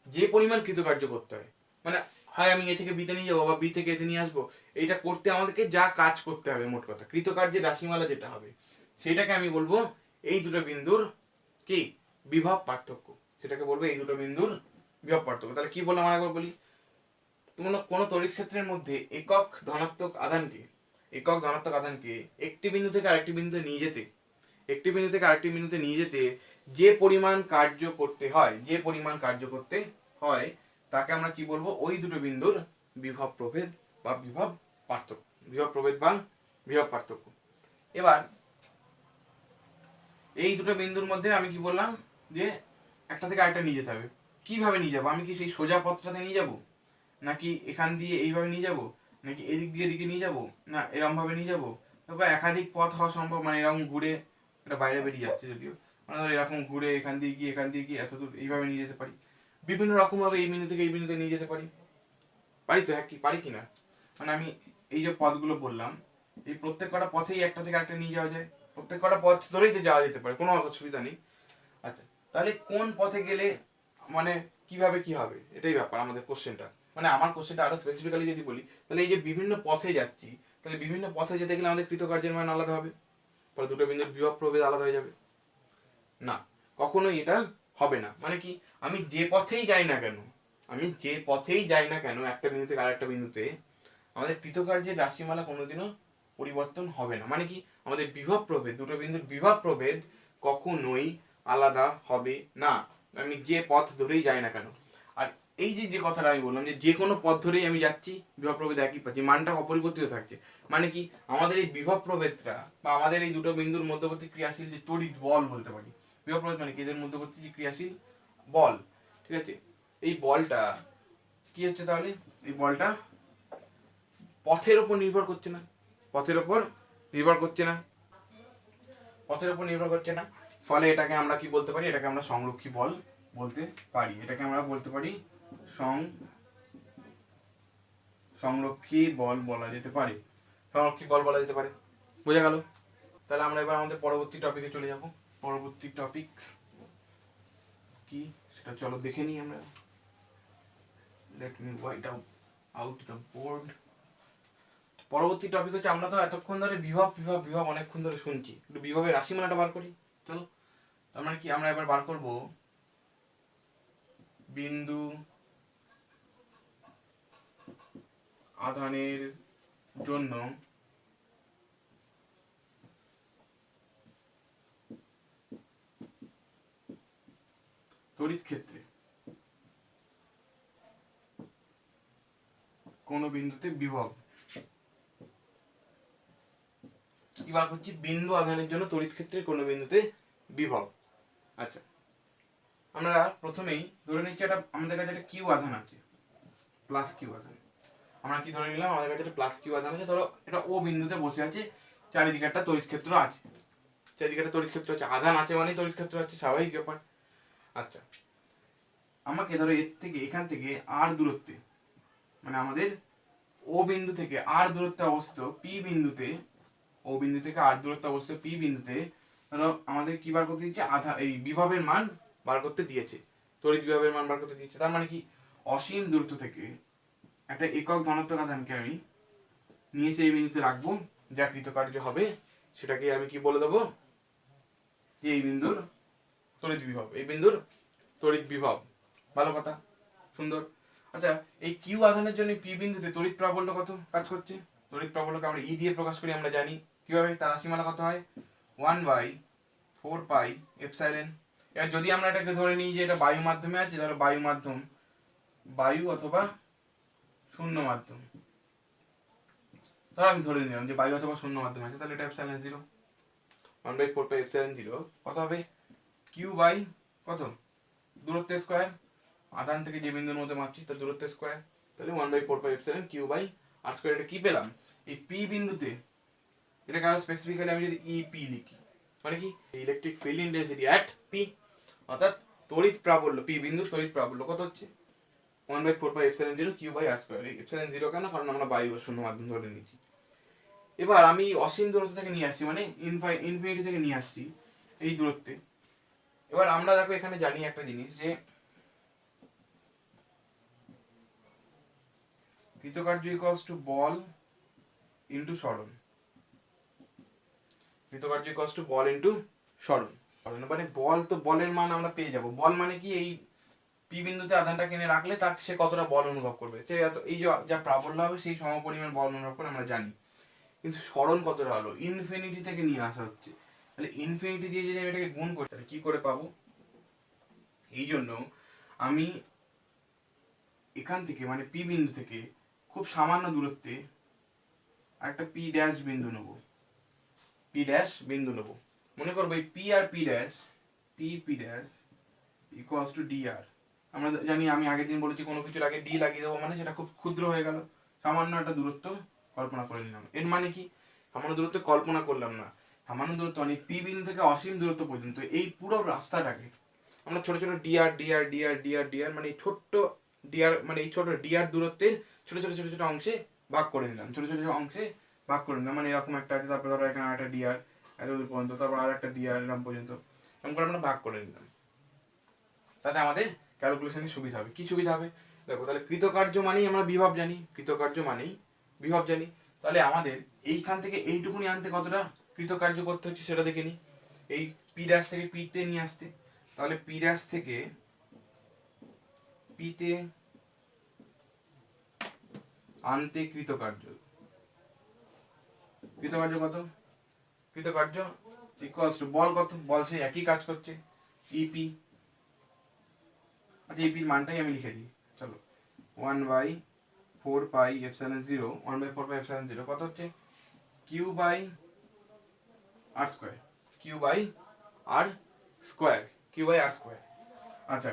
যে পরিমাণ কৃতকার্য করতে হয়, মানে হয় আমি এ থেকে বিতে নিয়ে যাবো বা বি থেকে এতে নিয়ে আসবো, এইটা করতে আমাদেরকে যা কাজ করতে হবে, মোট কথা কৃতকার্যের রাশিমালা যেটা হবে সেটাকে আমি বলবো এই দুটো বিন্দুর কি বিভব পার্থক্য, সেটাকে বলবো এই দুটো বিন্দুর বিভব পার্থক্য। তাহলে কি বললাম একবার বলি, কোনো তড়িৎ ক্ষেত্রের মধ্যে একক ধনাত্মক আধানকে, একক ধনাত্মক আধানকে একটি বিন্দু থেকে আরেকটি বিন্দুতে নিয়ে যেতে, একটি বিন্দু থেকে আরেকটি বিন্দুতে নিয়ে যেতে যে পরিমাণ কার্য করতে হয়, যে পরিমাণ কার্য করতে হয় তাকে আমরা কি বলবো, ওই দুটো বিন্দুর বিভব প্রভেদ বা বিভব পার্থক্য, বিভব প্রভেদ বা বিভব পার্থক্য। এবার এই দুটো বিন্দুর মধ্যে আমি কি বললাম যে একটা থেকে আরেকটা নিয়ে যেতে হবে। কিভাবে নিয়ে যাবো? আমি কি সেই সোজা পথটাতে নিয়ে যাব, নাকি এখান দিয়ে এইভাবে নিয়ে যাব, নাকি এদিক দিয়ে এদিকে নিয়ে যাব, না এরকম ভাবে নিয়ে যাব? তবে একাধিক পথ হওয়া সম্ভব, মানে এরকম ঘুরে, এটা বাইরে বেরিয়ে যাচ্ছে যদিও, মানে ধর এরকম ঘুরে এখান দিয়ে গিয়ে এত দূর এইভাবে নিয়ে যেতে পারি, বিভিন্ন রকম ভাবে এই বিন্দু থেকে এই বিন্দুতে নিয়ে যেতে পারি, পারি তো? হ্যাঁ, কি পারি কিনা, মানে আমি এই যে পথগুলো বললাম এই প্রত্যেক কটা পথেই একটা থেকে একটা নিয়ে যাওয়া যায়, প্রত্যেক কটা পথ ধরেই তো যাওয়া যেতে পারে, কোনো অসুবিধা নেই। আচ্ছা, তাহলে কোন পথে গেলে মানে কিভাবে কি হবে, এটাই ব্যাপার আমাদের কোশ্চেনটা। মানে আমার কোশ্চেনটা আরো স্পেসিফিক্যালি যদি বলি, তাহলে এই যে বিভিন্ন পথে যাচ্ছি, তাহলে বিভিন্ন পথে যেতে গেলে আমাদের কৃতকার্যের মান আলাদা হবে, পরে দুটো বিন্দুর বিভব প্রভেদ আলাদা হয়ে যাবে না, কখনোই এটা হবে না। মানে কি, আমি যে পথেই যাই না কেন, আমি যে পথেই যাই না কেন একটা বিন্দু থেকে আরেকটা বিন্দুতে আমাদের কৃতকার্যের রাশিমালা কোনোদিনও পরিবর্তন হবে না। মানে কি, আমাদের বিভব প্রভেদ, দুটো বিন্দুর বিভব প্রভেদ কখনোই আলাদা হবে না, আমি যে পথ ধরেই যাই না কেন। আর এই যে যে কথাটা আমি বললাম যে যে কোনো পথ ধরেই আমি যাচ্ছি বিভব প্রভেদ একই পাচ্ছি, মানটা অপরিবর্তিত থাকছে। মানে কি, আমাদের এই বিভব প্রভেদটা বা আমাদের এই দুটো বিন্দুর মধ্যবর্তী ক্রিয়াশীল যে তড়িৎ বল বলতে পারি, বিভব প্রভেদ মানে কি, এদের মধ্যবর্তী যে ক্রিয়াশীল বল, ঠিক আছে, এই বলটা কি হচ্ছে, তাহলে এই বলটা পথের ওপর নির্ভর করছে না, পথের ওপর নির্ভর করছে না, পথের উপর নির্ভর করছে না। ফলে এটাকে আমরা কি বলতে পারি, এটাকে আমরা সংরক্ষী বল বলতে পারি, এটাকে আমরা বলতে পারি সংরক্ষী বল বলা যেতে পারে, সংরক্ষী বল বলা যেতে পারে। বোঝা গেল? তাহলে আমরা এবার আমাদের পরবর্তী টপিকে চলে যাব। পরবর্তী টপিক কি সেটা চলো দেখে নিই আমরা। Let me white out the board. পরবর্তী টপিক হচ্ছে, আমরা তো এতক্ষণ ধরে বিভব বিভব বিভব অনেকক্ষণ ধরে শুনছি, একটু বিভবের রাশিমালাটা বার করি চলো। তার মানে কি, আমরা এবার বার করব বিন্দু আধানের জন্য তড়িৎ ক্ষেত্রে কোন বিন্দুতে বিভব। কি বার করছি? বিন্দু আধানের জন্য তড়িৎ ক্ষেত্রে কোন বিন্দুতে বিভব। আচ্ছা, আমরা প্রথমেই ধরে নিচ্ছি এটা আমাদের কাছে একটা কিউ আধান আছে, প্লাস কিউ আধান। আমরা কি ধরে নিলাম, আমাদের কাছে একটা প্লাস কিউ আধান আছে, ধরো এটা ও বিন্দুতে বসে আছে, চারিদিকে একটা তড়িৎ ক্ষেত্র আছে, চারিদিকে একটা তড়িৎ ক্ষেত্র আছে, আধান আছে মানে তড়িৎ ক্ষেত্র আছে, স্বাভাবিক ব্যাপার। আচ্ছা, আমাকে ধরো এর থেকে এখান থেকে আর দূরত্বে, মানে আমাদের ও বিন্দু থেকে আর দূরত্বে অবস্থিত পি বিন্দুতে, ও বিন্দু থেকে আর দূরত্বে অবস্থিত পি বিন্দুতে ধরো আমাদের কি বার করতে দিচ্ছে, এই বিভবের মান বার করতে দিয়েছে, তড়িৎ বিভবের মান বার করতে দিয়েছে। তার মানে কি, অসীম দূরত্ব থেকে একটা একক ধনাত্মক আধানকে আমি নিয়ে সেই বিন্দুতে রাখবো, যা কৃতকার্য হবে সেটাকে আমি কি বলে দেবো, যে এই বিন্দুর তড়িৎ বিভব, এই বিন্দুর তড়িৎ বিভব। ভালো কথা, সুন্দর। আচ্ছা, এই কিউ আধানের জন্য পি বিন্দুতে তড়িৎ প্রাবল্য কত কাজ করছে? তড়িৎ প্রাবল্যকে আমরা ই দিয়ে প্রকাশ করি, আমরা জানি কিভাবে, তার রাশিমালা কত হয়, 1/4 পাই এপসাইলন। এবার যদি আমরা এটাকে ধরে নিই যে এটা বায়ু মাধ্যমে আছে, ধরো বায়ু মাধ্যম, বায়ু অথবা শূন্য মাধ্যম, ধরো আমি ধরে নিলাম যে বায়ু অথবা শূন্য মাধ্যমে আছে, তাহলে এটা এপসাইলন 0, 1/4 পাই এপসাইলন 0 কত হবে, কিউ বাই কত, দূরত্বের স্কোয়ার, আধান থেকে যে বিন্দুর মধ্যে মাপছি তার দূরত্বের স্কোয়ার, তাহলে 1/4 pi epsilon Q by R square. এটা কি পেলাম, এই পি বিন্দুতে, এটাকে আরো স্পেসিফিক্যালি আমি যদি ইপি লিখি, মানে কি, electric field intensity at P, অর্থাৎ তড়িৎ প্রাবল্য, পি বিন্দুর তড়িৎ প্রাবল্য কত হচ্ছে, 1/4 pi epsilon 0 Q by R square. Epsilon 0 কেন, কারণ আমরা বায়ু বা শূন্য মাধ্যম ধরে নিয়েছি। এবার আমি অসীম দূরত্ব থেকে নিয়ে আসছি, মানে ইনফিনিটি থেকে নিয়ে আসছি এই দূরত্বে। এবার আমরা দেখো এখানে জানি একটা জিনিস, যে কৃতকার্য ইকুয়ালস টু বল ইন্টু সরণ, কৃতকার্য ইকুয়ালস টু বল ইন্টু সরণ। মানে বল, তো বলের মান আমরা পেয়ে যাব। বল মানে কি, এই পি বিন্দুতে আধানটা কিনে রাখলে তার সে কতটা বল অনুভব করবে, সে এই যা প্রাবল্য হবে সেই সমপরিমাণ বল অনুভব করে আমরা জানি। কিন্তু সরণ কতটা হলো, ইনফিনিটি থেকে নিয়ে আসা হচ্ছে, তাহলে ইনফিনিটি দিয়ে যদি আমি এটাকে গুণ করি তাহলে কি করে পাবো। এই জন্য আমি এখান থেকে মানে পি বিন্দু থেকে খুব সামান্য দূরত্বে একটা পি ড্যাশ বিন্দু নেব, পি ড্যাশ বিন্দু নেব। মনে করবো এই পি আর P dash, P dash equals to D R. আমরা জানি, আমি আগের দিন বলেছি কোনো কিছুর আগে ডি লাগিয়ে দেবো মানে সেটা খুব ক্ষুদ্র হয়ে গেল, সামান্য একটা দূরত্ব কল্পনা করে নিলাম। এর মানে কি, সামান্য দূরত্ব কল্পনা করলাম না, সামান্য দূরত্ব মানে পি বিন্দু থেকে অসীম দূরত্ব পর্যন্ত এই পুরো রাস্তাটাকে আমরা ছোট ছোট D R D R D R D R D R মানে ছোট্ট ডিআর, মানে এই ছোট ডিআর দূরত্বের ছোট ছোট ছোট ছোট অংশে ভাগ করে নিলাম, ছোট ছোট ছোট অংশে ভাগ করে নিলাম। মানে এরকম একটা আছে, তারপর ধরো এখানে একটা ডিআর এত দূর পর্যন্ত, তারপর আর একটা ডিআর এরকম পর্যন্ত, এরকম করে আমরা ভাগ করে নিলাম। তাতে আমাদের ক্যালকুলেশনে সুবিধা হবে। কি সুবিধা হবে দেখো, তাহলে কৃতকার্য মানেই আমরা বিভব জানি, কৃতকার্য মানেই বিভব জানি, তাহলে আমাদের এইখান থেকে এইটুকুনি আনতে কতটা কৃতকার্য করতে হচ্ছে সেটা দেখে নিই। এই পি ড্যাশ থেকে পিতে নিয়ে আসতে, তাহলে পি ড্যাশ থেকে পিতে আনতে কৃতকার্য, কৃতকার্য কত, কৃতকার্য ইকুয়ালস টু বল কত, বল সেই একই কাজ করছে ইপি। আচ্ছা, ইপির মানটাই আমি লিখে দিই চলো, 1/4 পাই এপসাইলন 0, 1/4 পাই এপসাইলন 0 কত হচ্ছে, Q by R square, Q by R square, Q by R square. আচ্ছা,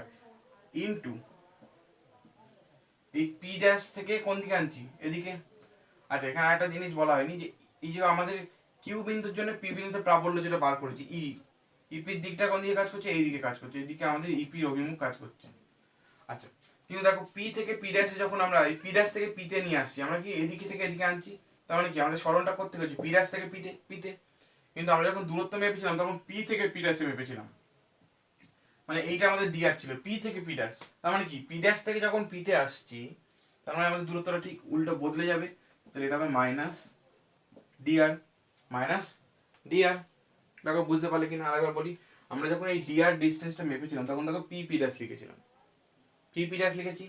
ইনটু এই পি ড্যাশ থেকে কোন দিকে আনছি, এদিকে। আচ্ছা, এখানে একটা জিনিস বলা হয়নি, যে এই যে আমাদের কিউ বিন্দুর জন্য পি বিন্দুতে প্রাবল্য যেটা বার করেছি ইপির দিকটা কোন দিকে কাজ করছে, এই দিকে কাজ করছে, এইদিকে আমাদের ইপির অভিমুখ কাজ করছে। আচ্ছা, কিন্তু দেখো পি থেকে পি ড্যাশে যখন আমরা এই পি ড্যাশ থেকে পিতে নিয়ে আসছি, আমরা কি এদিকে থেকে এদিকে আনছি, তার মানে কি আমাদের সরণটা করতে হচ্ছে পি ড্যাশ থেকে পিতে। কিন্তু আমরা যখন দূরত্ব মেপেছিলাম তখন পি থেকে পি ড্যাশে মেপেছিলাম, মানে এইটা আমাদের ডিআর ছিল, পি থেকে পি ড্যাশ। তার মানে কি পি ড্যাশ থেকে যখন পিতে আসছি, তার মানে আমাদের দূরত্বটা ঠিক উল্টো বদলে যাবে, তাহলে এটা হবে মাইনাস ডিআর। দেখো বুঝতে পারলে কিনা আরেকবার বলি, আমরা যখন এই ডিআর ডিস্টেন্সটা মেপেছিলাম তখন দেখো পি পি ড্যাশ লিখেছিলাম, পি পি ড্যাশ লিখেছি,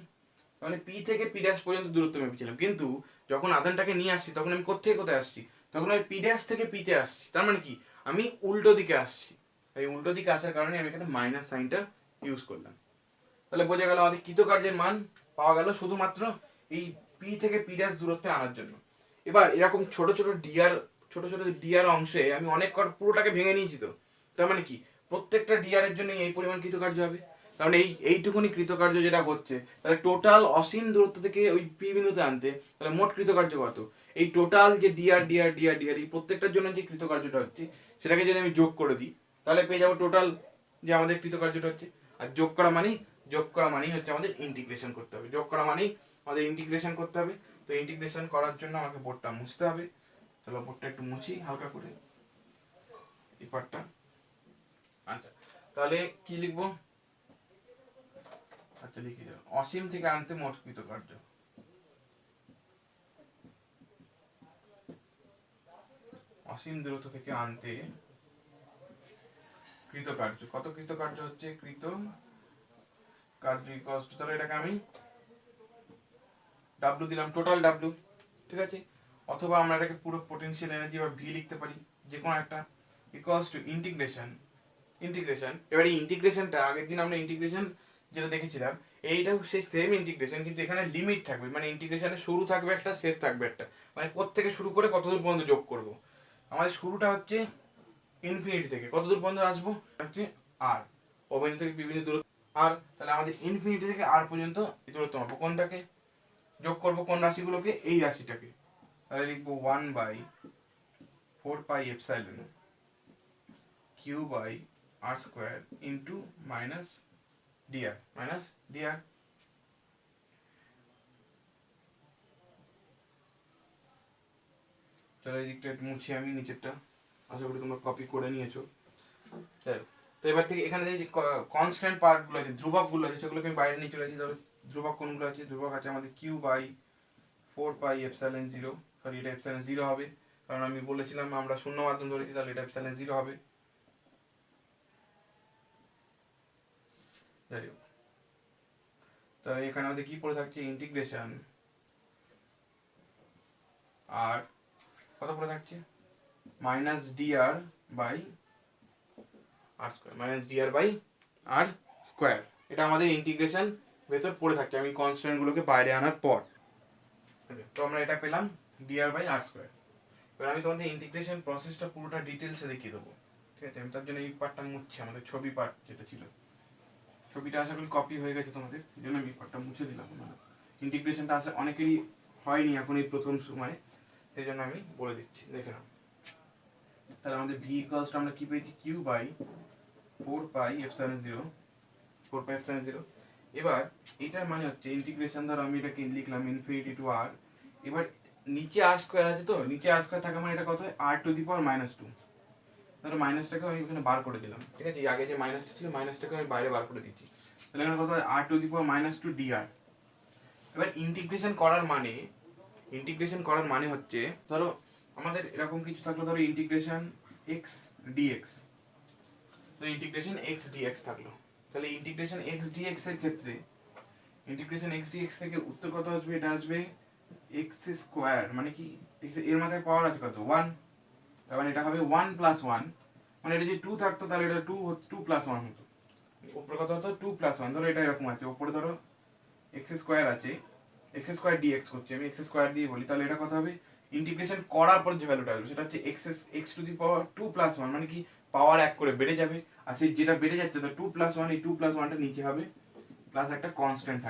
মানে পি থেকে পি ড্যাশ পর্যন্ত দূরত্ব মেপেছিলাম। কিন্তু যখন আধানটাকে নিয়ে আসছি তখন আমি কোথায় কোথায় আসছি, তখন আমি পি ড্যাশ থেকে পিতে আসছি, তার মানে কি আমি উল্টো দিকে আসছি। এই উল্টো দিকে আসার কারণে আমি এখানে মাইনাস সাইনটা ইউজ করলাম। তাহলে বোঝা গেল আমাদের কৃতকার্যের মান পাওয়া গেল শুধুমাত্র এই পি থেকে পি ড্যাশ দূরত্বে আনার জন্য। এবার এরকম ছোট ছোট ডিআর অংশে আমি অনেক পুরোটাকে ভেঙে নিয়েছি, তো তার মানে কি প্রত্যেকটা ডিআর এর জন্য এই পরিমাণ কৃতকার্য হবে। কারণ এইটুকুনি কৃতকার্য যেটা হচ্ছে, তাহলে টোটাল অসীম দূরত্ব থেকে ওই পি বিন্দুতে আনতে তাহলে মোট কৃতকার্য কত, এই টোটাল যে ডিআর এই প্রত্যেকটার জন্য যে কৃতকার্যটা হচ্ছে সেটাকে যদি আমি যোগ করে দিই তাহলে পেয়ে যাবো টোটাল যে আমাদের কৃতকার্যটা হচ্ছে। আর যোগ করা মানেই হচ্ছে আমাদের ইন্টিগ্রেশন করতে হবে, যোগ করা মানেই আমাদের ইন্টিগ্রেশন করতে হবে। তো ইন্টিগ্রেশন করার জন্য আমাকে বোর্ডটা মুছতে হবে। চলো বোর্ডটা একটু মুছি হালকা করে এই পার্টটা। আচ্ছা, তাহলে কি লিখবো, আচ্ছা লিখে যাও, অসীম থেকে আনতে মোট কৃতকার্য, অসীম দূরত্ব থেকে আনতে কৃতকার্য, কত কৃতকার্য হচ্ছে, কৃতকার্য ইকুয়ালস টু, তাহলে এটাকে আমি ডাব্লু দিলাম, টোটাল ডাব্লু, ঠিক আছে। অথবা আমরা এটাকে পুরো পোটেনশিয়াল এনার্জি বা ভি লিখতে পারি, যে কোনো একটা, ইকুয়ালস টু ইন্টিগ্রেশন। এবারে ইন্টিগ্রেশনটা আগের দিন আমরা ইন্টিগ্রেশন যেটা দেখেছিলাম এইটাও সেই সেম ইন্টিগ্রেশন, কিন্তু এখানে লিমিট থাকবে, মানে ইন্টিগ্রেশনের শুরু থাকবে একটা, শেষ থাকবে একটা, মানে কোত্থেকে শুরু করে কতদূর পর্যন্ত যোগ করব। আমাদের শুরুটা হচ্ছে ইনফিনিটি থেকে, কতদূর পর্যন্ত আসবো হচ্ছে আর, অবিন্দু থেকে বিভিন্ন দূরত্ব আর, তাহলে আমাদের ইনফিনিটি থেকে আর পর্যন্ত দূরত্ব মাপবো, কোনটাকে যোগ করবো, কোন রাশিগুলোকে, এই রাশিটাকে। তাহলে লিখবো 1/4πε q/r² ইন্টু মাইনাস ডিআর। চলো এই দিকটা একটু মুছি আমি নিচেরটা, আশা করি তোমরা কপি করে নিয়েছো। তো এবার থেকে এখানে যে কনস্ট্যান্ট পার্টগুলো আছে, ধ্রুবকগুলো আছে, সেগুলোকে আমি বাইরে নিয়ে চলে আসি। তাহলে ধ্রুবক কোনগুলো আছে, ধ্রুবক আছে আমাদের q/4πε0, সরি এটা ε0 হবে, কারণ আমি বলেছিলাম আমরা শূন্য মাধ্যম ধরেছি, তাহলে এটা ε0 হবে। যাই হোক, তাহলে এখানে আমাদের কি পড়ে থাকছে, ইন্টিগ্রেশন আর কত পড়ে থাকছে, minus D R by R square, এটা আমাদের ইন্টিগ্রেশন ভেতর পড়ে থাকছে আমি কনস্ট্যান্ট গুলোকে বাইরে আনার পর। তো আমরা এটা পেলাম dr/r²। এবার আমি তোমাদের ইন্টিগ্রেশন প্রসেসটা পুরোটা ডিটেলসে দেখিয়ে দেবো, ঠিক আছে। আমি তার জন্য এই পার্টটা মুছছি, আমাদের ছবি পার্ট যেটা ছিল, ছবিটা আশা করি কপি হয়ে গেছে তোমাদের, এই জন্য আমি পার্টটা মুছে দিলাম। ইন্টিগ্রেশনটা আসলে অনেকেরই হয়নি এখন এই প্রথম সময়, সেই জন্য আমি বলে দিচ্ছি, দেখে নাও। তাহলে আমাদের ভি ইকুয়ালস আমরা কি পেয়েছি, q/4πε0। এবার এটার মানে হচ্ছে ইন্টিগ্রেশন, ধরো আমি এটাকে লিখলাম ইনফিনিটি টু আর, এবার নিচে আর স্কোয়ার আছে, তো নিচে আর স্কোয়ার থাকা মানে এটা কত হয়, r⁻²। ধরো মাইনাসটাকে আমি এখানে বার করে দিলাম, ঠিক আছে, আগে যে মাইনাসটা ছিল মাইনাসটাকে আমি বাইরে বার করে দিচ্ছি, তাহলে এখানে কত হয় r⁻²dr। এবার ইন্টিগ্রেশন করার মানে হচ্ছে, ধরো আমাদের এরকম কিছু থাকলো, ধরো ইন্টিগ্রেশন x dx, তো ইন্টিগ্রেশন x dx থাকলো, তাহলে ইন্টিগ্রেশন x dx এর ক্ষেত্রে ইন্টিগ্রেশন x dx থেকে উত্তর কত আসবে, এটা আসবে x², মানে কি এর মাথায় পাওয়ার আছে কত 1, তার মানে এটা হবে 1 + 1, মানে এটা যদি 2 থাকতো তাহলে এটা 2 + 1 হতো, উপরে কত হতো 2 + 1, ধরো এটা এরকম আছে, উপরে ধরো x² আছে, x² dx করছি আমি, x² দিয়ে বলি, তাহলে এটা কত হবে, ইন্টিগ্রেশন করার পর যে ভ্যালুটা আসবে সেটা হচ্ছে x⁻2 + 1, মানে কি পাওয়ার 1 করে বেড়ে যাবে, আর সেই যেটা বেড়ে যাচ্ছে তো 2 + 1, এই 2 + 1টা নিচে হবে, প্লাস একটা কনস্ট্যান্ট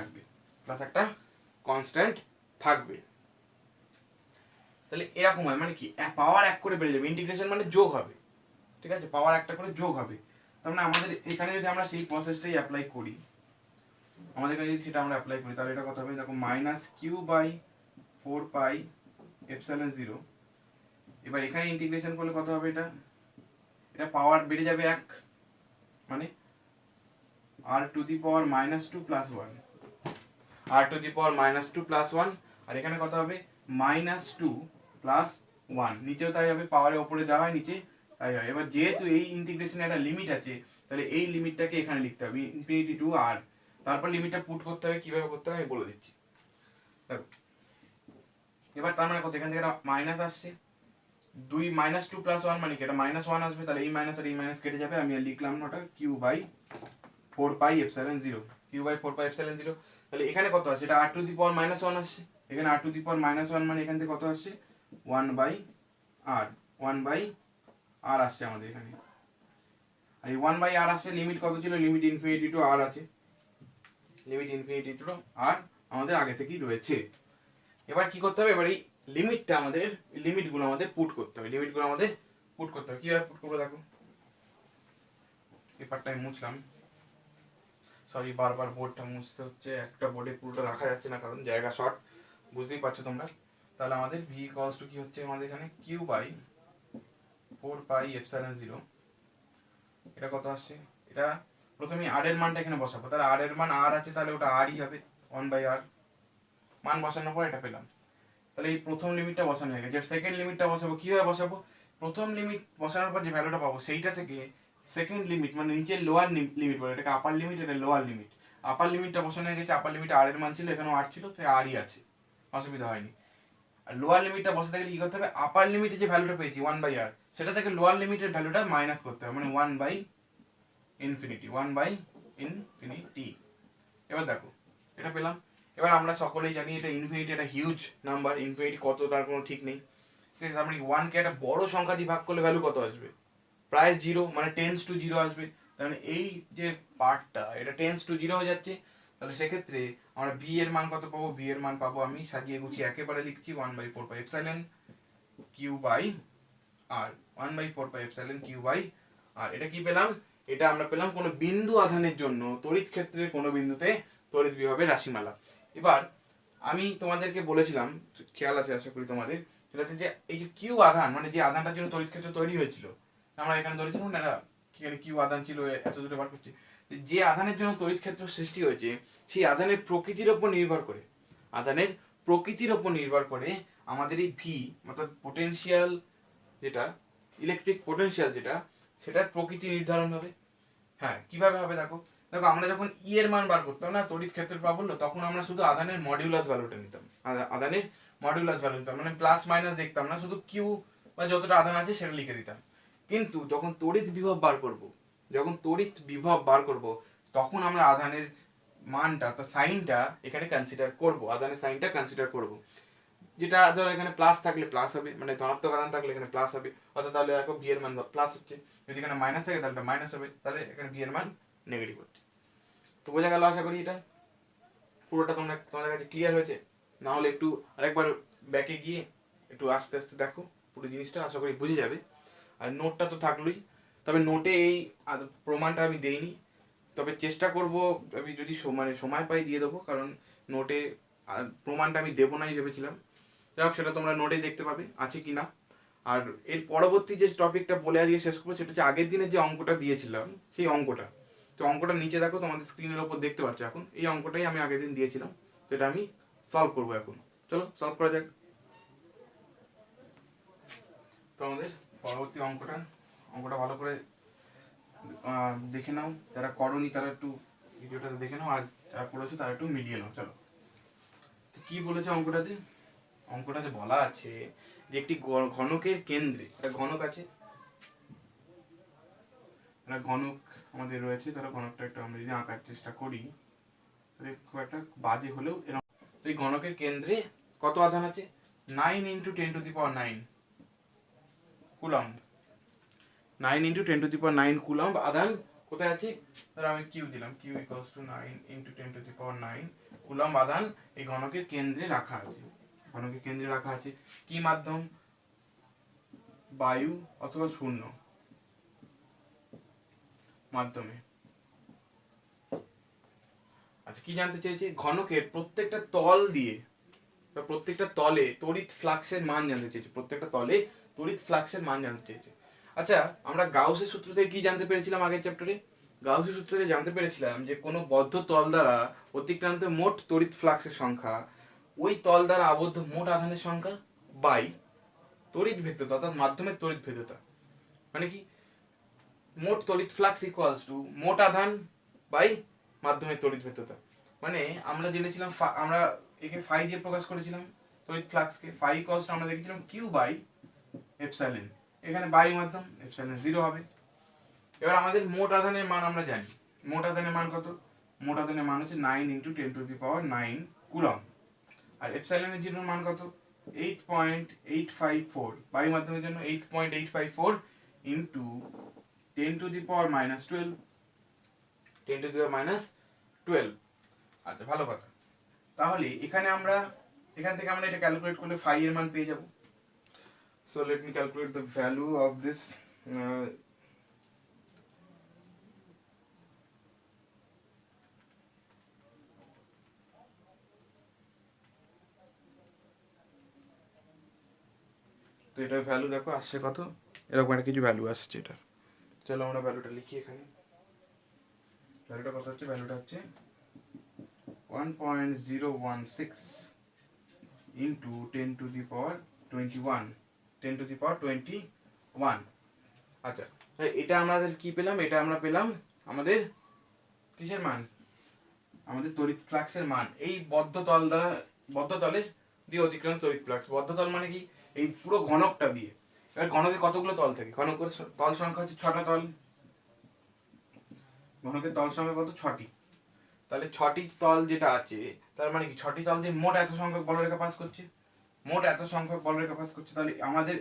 থাকবে। তো তাহলে এরকম হয়, মানে কি পাওয়ার এক করে বেড়ে যাবে, ইন্টিগ্রেশন মানে যোগ হবে, ঠিক আছে, পাওয়ার একটা করে যোগ হবে। তার মানে আমাদের এখানে যদি আমরা সেই প্রসেসটাই অ্যাপ্লাই করি, আমাদের এখানে যদি সেটা আমরা অ্যাপ্লাই করি, তাহলে এটা কত হবে দেখো, minus Q by 4 pi epsilon 0। এবার এখানে ইন্টিগ্রেশন করলে কত হবে, এটা পাওয়ার বেড়ে যাবে 1, মানে r two the power -2 plus 1, r two the power -2 plus 1, আর এখানে কত হবে -2 প্লাস 1, নিচেও তাই হবে, পাওয়ারের ওপরে যা হয় নিচে তাই হয়। এবার যেহেতু এই ইন্টিগ্রেশনে একটা লিমিট আছে, তাহলে এই লিমিটটাকে এখানে লিখতে হবে ইনফিনিটি টু r, তারপর লিমিটটা পুট করতে হবে, কিভাবে করতে হবে আমি বলে দিচ্ছি। দেখো এবার তার মানে কত, এখান থেকে একটা মাইনাস আসছে, 2 প্লাস 1 মানে কি এটা -1 আসবে, তাহলে এই মাইনাস আর এই মাইনাস কেটে যাবে, আমি আর লিখলাম না ওটা, Q by 4 pi epsilon 0, Q by 4 pi epsilon 0। তাহলে এখানে কত আছে, এটা r টু দি পাওয়ার -1 আসছে, এখানে r টু দি পাওয়ার -1 মানে এখান থেকে কত আসছে 1/r আসছে আমাদের এখানে। আর এই 1/r আসছে, লিমিট কত ছিল, লিমিট ইনফিনিটি টু r আছে, লিমিট ইনফিনিটি টু r আমাদের আগে থেকেই রয়েছে। এবার কি করতে হবে, এবার এই লিমিটটা আমাদের, লিমিটগুলো আমাদের পুট করতে হবে, লিমিটগুলো আমাদের পুট করতে হবে। কিভাবে পুট করবো দেখো, পেপারটা আমি মুছলাম, সরি বারবার বোর্ডটা মুছতে হচ্ছে, একটা বোর্ডে পুরোটা রাখা যাচ্ছে না কারণ জায়গা শর্ট, বুঝতেই পারছো তোমরা। তাহলে আমাদের ভি ইকুয়ালস টু কি হচ্ছে আমাদের এখানে, কিউ বাই 4 পাই এপসাইলন 0, এটা কত আসছে, এটা প্রথমে আর এর মানটা এখানে বসাবো, তাহলে আর এর মান আর আছে, তাহলে ওটা আরই হবে 1/r, মান বসানোর পর এটা পেলাম। তাহলে এই প্রথম লিমিটটা বসানো হয়ে গেছে, সেকেন্ড লিমিটটা বসাবো, কিভাবে বসাবো, প্রথম লিমিট বসানোর পর যে ভ্যালুটা পাবো সেইটা থেকে সেকেন্ড লিমিট মানে নিচের লোয়ার লিমিট বলে, এটাকে আপার লিমিট, এটা লোয়ার লিমিট, আপার লিমিটটা বসানো হয়ে গেছে, আপার লিমিটে আর এর মান ছিল, এখানেও আর ছিল, তাই আরই আছে, অসুবিধা হয়নি। আর লোয়ার লিমিটটা বসাতে গেলে কি করতে হবে, আপার লিমিটে যে ভ্যালুটা পেয়েছি 1/r, সেটা থেকে লোয়ার লিমিটের ভ্যালুটা মাইনাস করতে হবে, মানে 1/∞। এবার দেখো এটা পেলাম। এবার আমরা সকলেই জানি এটা ইনফিনিটি একটা হিউজ নাম্বার, ইনফিনিটি কত তার কোনো ঠিক নেই, ঠিক আছে, তার মানে 1কে একটা বড় সংখ্যা দিয়ে ভাগ করলে ভ্যালু কত আসবে, প্রায় 0, মানে টেন্স টু 0 আসবে। তার মানে এই যে পার্টটা এটা টেন্স টু 0 হয়ে যাচ্ছে, তাহলে সেক্ষেত্রে আমরা ভি এর মান কত পাবো, ভি এর মান পাবো, আমি সাজিয়ে গুছিয়ে একেবারে লিখছি 1/4 pi epsilon Q by R, 1/4 pi epsilon Q by R. এটা কি পেলাম, এটা আমরা পেলাম কোনো বিন্দু আধানের জন্য তড়িৎ ক্ষেত্রের কোনো বিন্দুতে তড়িৎ বিভবের রাশিমালা। এবার আমি তোমাদেরকে বলেছিলাম, খেয়াল আছে আশা করি তোমাদের, সেটা হচ্ছে যে এই যে কিউ আধান, মানে যে আধানটার জন্য তড়িৎ ক্ষেত্র তৈরি হয়েছিল, আমরা এখানে ধরেছিলাম না, এখানে কিউ আধান ছিল, এত দূরে বার করছি, যে আধানের জন্য তড়িৎ ক্ষেত্র সৃষ্টি হয়েছে, সেই আধানের প্রকৃতির ওপর নির্ভর করে, আধানের প্রকৃতির ওপর নির্ভর করে আমাদের এই ভি, অর্থাৎ পোটেনশিয়াল যেটা, ইলেকট্রিক পোটেনশিয়াল যেটা, সেটার প্রকৃতি নির্ধারণ হবে। হ্যাঁ, কিভাবে হবে দেখো, আমরা যখন ই এর মান বার করতাম না তড়িৎ ক্ষেত্রের প্রাবল্য, তখন আমরা শুধু আধানের মডিউলাস ভ্যালুটা নিতাম, আধানের মডিউলাস ভ্যালু নিতাম, মানে প্লাস মাইনাস দেখতাম না, শুধু কিউ বা যতটা আধান আছে সেটা লিখে দিতাম। কিন্তু যখন তড়িৎ বিভব বার করব, তখন আমরা আধানের মানটা, তো সাইনটা এখানে কনসিডার করব, আধানের সাইনটা কনসিডার করব। যেটা ধরো এখানে প্লাস থাকলে প্লাস হবে, মানে ধনাত্মক আধান থাকলে এখানে প্লাস হবে, অর্থাৎ তাহলে দেখো ভি এর মান প্লাস হচ্ছে, যদি এখানে মাইনাস থাকে তাহলে মাইনাস হবে, তাহলে এখানে ভি এর মান নেগেটিভ হচ্ছে। তো বোঝা গেল আশা করি, এটা পুরোটা তোমাদের কাছে ক্লিয়ার হয়েছে। না হলে একটু আরেকবার ব্যাকে গিয়ে একটু আস্তে আস্তে দেখো পুরো জিনিসটা, আশা করি বুঝে যাবে। আর নোটটা তো থাকলোই, তবে নোটে এই প্রমাণটা আমি দেইনি, তবে চেষ্টা করব আমি যদি সময় পাই দিয়ে দেবো, কারণ নোটে প্রমাণটা আমি দেবো নাই ভেবেছিলাম, যাই হোক সেটা তোমরা নোটে দেখতে পাবে আছে কি না। আর এর পরবর্তী যে টপিকটা বলে আজকে শেষ করবো, সেটা হচ্ছে আগের দিনে যে অঙ্কটা দিয়েছিলাম সেই অঙ্কটা, তো অঙ্কটা নিচে দেখো তোমাদের স্ক্রিনের ওপর দেখতে পাচ্ছ, এখন এই অঙ্কটাই আমি আগের দিন দিয়েছিলাম, তো এটা আমি সলভ করবো এখন। চলো সলভ করা যাক। তো আমাদের পরবর্তী অঙ্কটা ভালো করে দেখে নাও, যারা করনি তারা একটু ভিডিওটা দেখে নাও, আর যারা করেছো তারা একটু মিলিয়ে নাও। চলো, তো কি বলেছে অঙ্কটাতে বলা আছে যে একটি ঘনকের কেন্দ্রে, একটা ঘনক আছে, একটা ঘনক আমাদের রয়েছে, ধরো ঘনকটা একটু আমরা যদি আঁকার চেষ্টা করি, খুব একটা বাজে হলেও এরকম। তো এই ঘনকের কেন্দ্রে কত আধান আছে, 9 × 10⁹ কুলম্ব, 9 × 10⁹ কুলম্ব আধান কোথায় আছে, ধরো আমি কিউ দিলাম, কিউ ইকুয়ালস টু 9 × 10⁹ কুলম্ব আধান এই ঘনকের কেন্দ্রে রাখা আছে, ঘনকে কেন্দ্রে রাখা আছে কি মাধ্যম, বায়ু অথবা শূন্য মাধ্যমে। আচ্ছা কি জানতে চেয়েছি, ঘনকের প্রত্যেকটা তল দিয়ে বা প্রত্যেকটা তলে তড়িৎ ফ্লাক্সের মান জানতে চেয়েছে, প্রত্যেকটা তলে তড়িৎ ফ্লাক্সের মান জানতে চেয়েছে। আচ্ছা আমরা গাউসের সূত্র থেকে কি জানতে পেরেছিলাম আগের চ্যাপ্টারে, গাউসের সূত্র থেকে জানতে পেরেছিলাম যে কোনো বদ্ধ তল দ্বারা অতিক্রান্ত মোট তড়িৎ ফ্লাক্সের সংখ্যা ওই তল দ্বারা আবদ্ধ মোট আধানের সংখ্যা বাই তড়িৎ ভেদ্যতা অর্থাৎ মাধ্যমের তড়িৎ ভেদ্যতা। মানে কি, মোট তড়িৎ ফ্লাক্স ইকুয়ালস টু মোট আধান বাই মাধ্যমের তড়িৎ ভেদ্যতা। মানে আমরা জেনেছিলাম আমরা একে ফাই দিয়ে প্রকাশ করেছিলাম তড়িৎ ফ্লাক্সকে, ফাই ইকুয়ালস টু আমরা দেখেছিলাম কিউ বাই এপসাইলন, এখানে বাই মাধ্যম এপসাইলন 0 হবে। এবার আমাদের মোট আধানের মান আমরা জানি, মোট আধানের মান কত, মোট আধানের মান হচ্ছে 9 × 10⁻৯ কুলম, আর এপসাইলনের জিরোর মান কত 8.854, বায়ু মাধ্যমের জন্য 8.854 ইন্টু 10⁻⁻12, 10⁻⁻12। আচ্ছা ভালো কথা, তাহলে এখান থেকে আমরা এটা ক্যালকুলেট করলে ফাই এর মান পেয়ে যাব। So let me calculate the value of this. তো এটার ভ্যালু দেখো আসছে কত, এরকম একটা কিছু ভ্যালু আসছে এটার। চলো আমরা ভ্যালুটা লিখি এখানে। ভ্যালুটা কত হচ্ছে, ভ্যালুটা হচ্ছে 1.016 ইন্টু 10⁻21, 10⁻21। আচ্ছা এটা আমাদের কি পেলাম, এটা আমরা পেলাম আমাদের কিসের মান, আমাদের তড়িৎ ফ্লাক্সের মান এই বদ্ধ তলের দিয়ে অতিক্রান্ত তড়িৎ ফ্লাক্স। বদ্ধ তল মানে কি, এই পুরো ঘনকটা দিয়ে। এবার ঘনকে কতগুলো তল থাকে, ঘনকের তল সংখ্যা হচ্ছে 6টা তল, ঘনকের তল সংখ্যা কত 6টি। তাহলে 6টি তল যেটা আছে তার মানে কি 6টি তল দিয়ে মোট এত সংখ্যক বলরেখা পাস করছে, মোট এত সংখ্যক বলরেখা পাস করছে। তাহলে আমাদের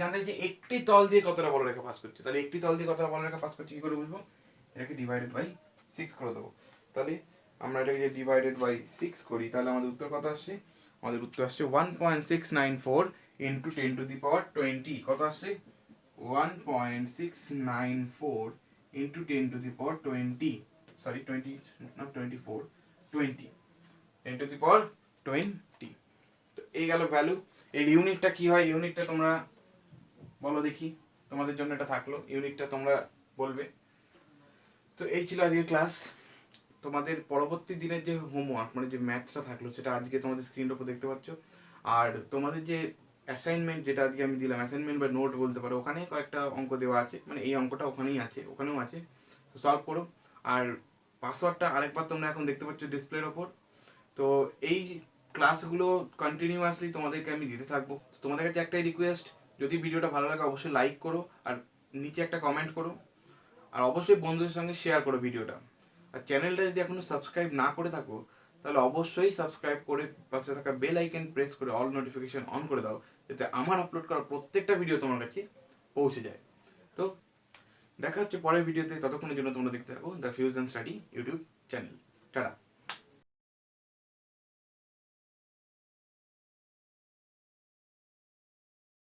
জানতে যে একটি তল দিয়ে কতটা বলরেখা পাস করছে, তাহলে একটি তল দিয়ে কতটা বলরেখা পাস করছে কি করে বুঝবো, এটাকে ডিভাইডেড বাই 6 করে দেবো। তাহলে আমরা এটাকে যে ডিভাইডেড বাই 6 করি তাহলে আমাদের উত্তর কত আসছে, আমাদের উত্তর আসছে 1.694 ইন্টু 10⁻20, কত আসছে 1.694 ইন্টু 10⁻20, সরি 20 not 24, 20, 10⁻20। তো এই গেল ভ্যালু। এর ইউনিটটা কি হয়, ইউনিটটা তোমরা বলো দেখি, তোমাদের জন্য এটা থাকলো, ইউনিটটা তোমরা বলবে। তো এই ছিল আজকের ক্লাস। তোমাদের পরবর্তী দিনের যে হোমওয়ার্ক মানে যে ম্যাথটা থাকলো সেটা আজকে তোমাদের স্ক্রিনের উপর দেখতে পাচ্ছ। আর তোমাদের যে অ্যাসাইনমেন্ট যেটা আজকে আমি দিলাম, অ্যাসাইনমেন্ট বা নোট বলতে পারো, ওখানে কয়েকটা অঙ্ক দেওয়া আছে, মানে এই অঙ্কটা ওখানেই আছে, ওখানেও আছে, তো সলভ করো। আর পাসওয়ার্ডটা আরেকবার তোমরা এখন দেখতে পাচ্ছ ডিসপ্লের ওপর। তো এই ক্লাসগুলো কন্টিনিউয়াসলি তোমাদেরকে আমি দিতে থাকবো। তোমাদের কাছে একটাই রিকোয়েস্ট, যদি ভিডিওটা ভালো লাগে অবশ্যই লাইক করো আর নিচে একটা কমেন্ট করো, আর অবশ্যই বন্ধুদের সঙ্গে শেয়ার করো ভিডিওটা। আর চ্যানেলটা যদি এখনো সাবস্ক্রাইব না করে থাকো তাহলে অবশ্যই সাবস্ক্রাইব করে পাশে থাকা বেল আইকন প্রেস করে অল নোটিফিকেশন অন করে দাও, যাতে আমার আপলোড করা প্রত্যেকটা ভিডিও তোমার কাছে পৌঁছে যায়। তো দেখা হচ্ছে পরের ভিডিওতে, ততক্ষণের জন্য তোমরা দেখতে থাকো the fusion study YouTube channel. Tata.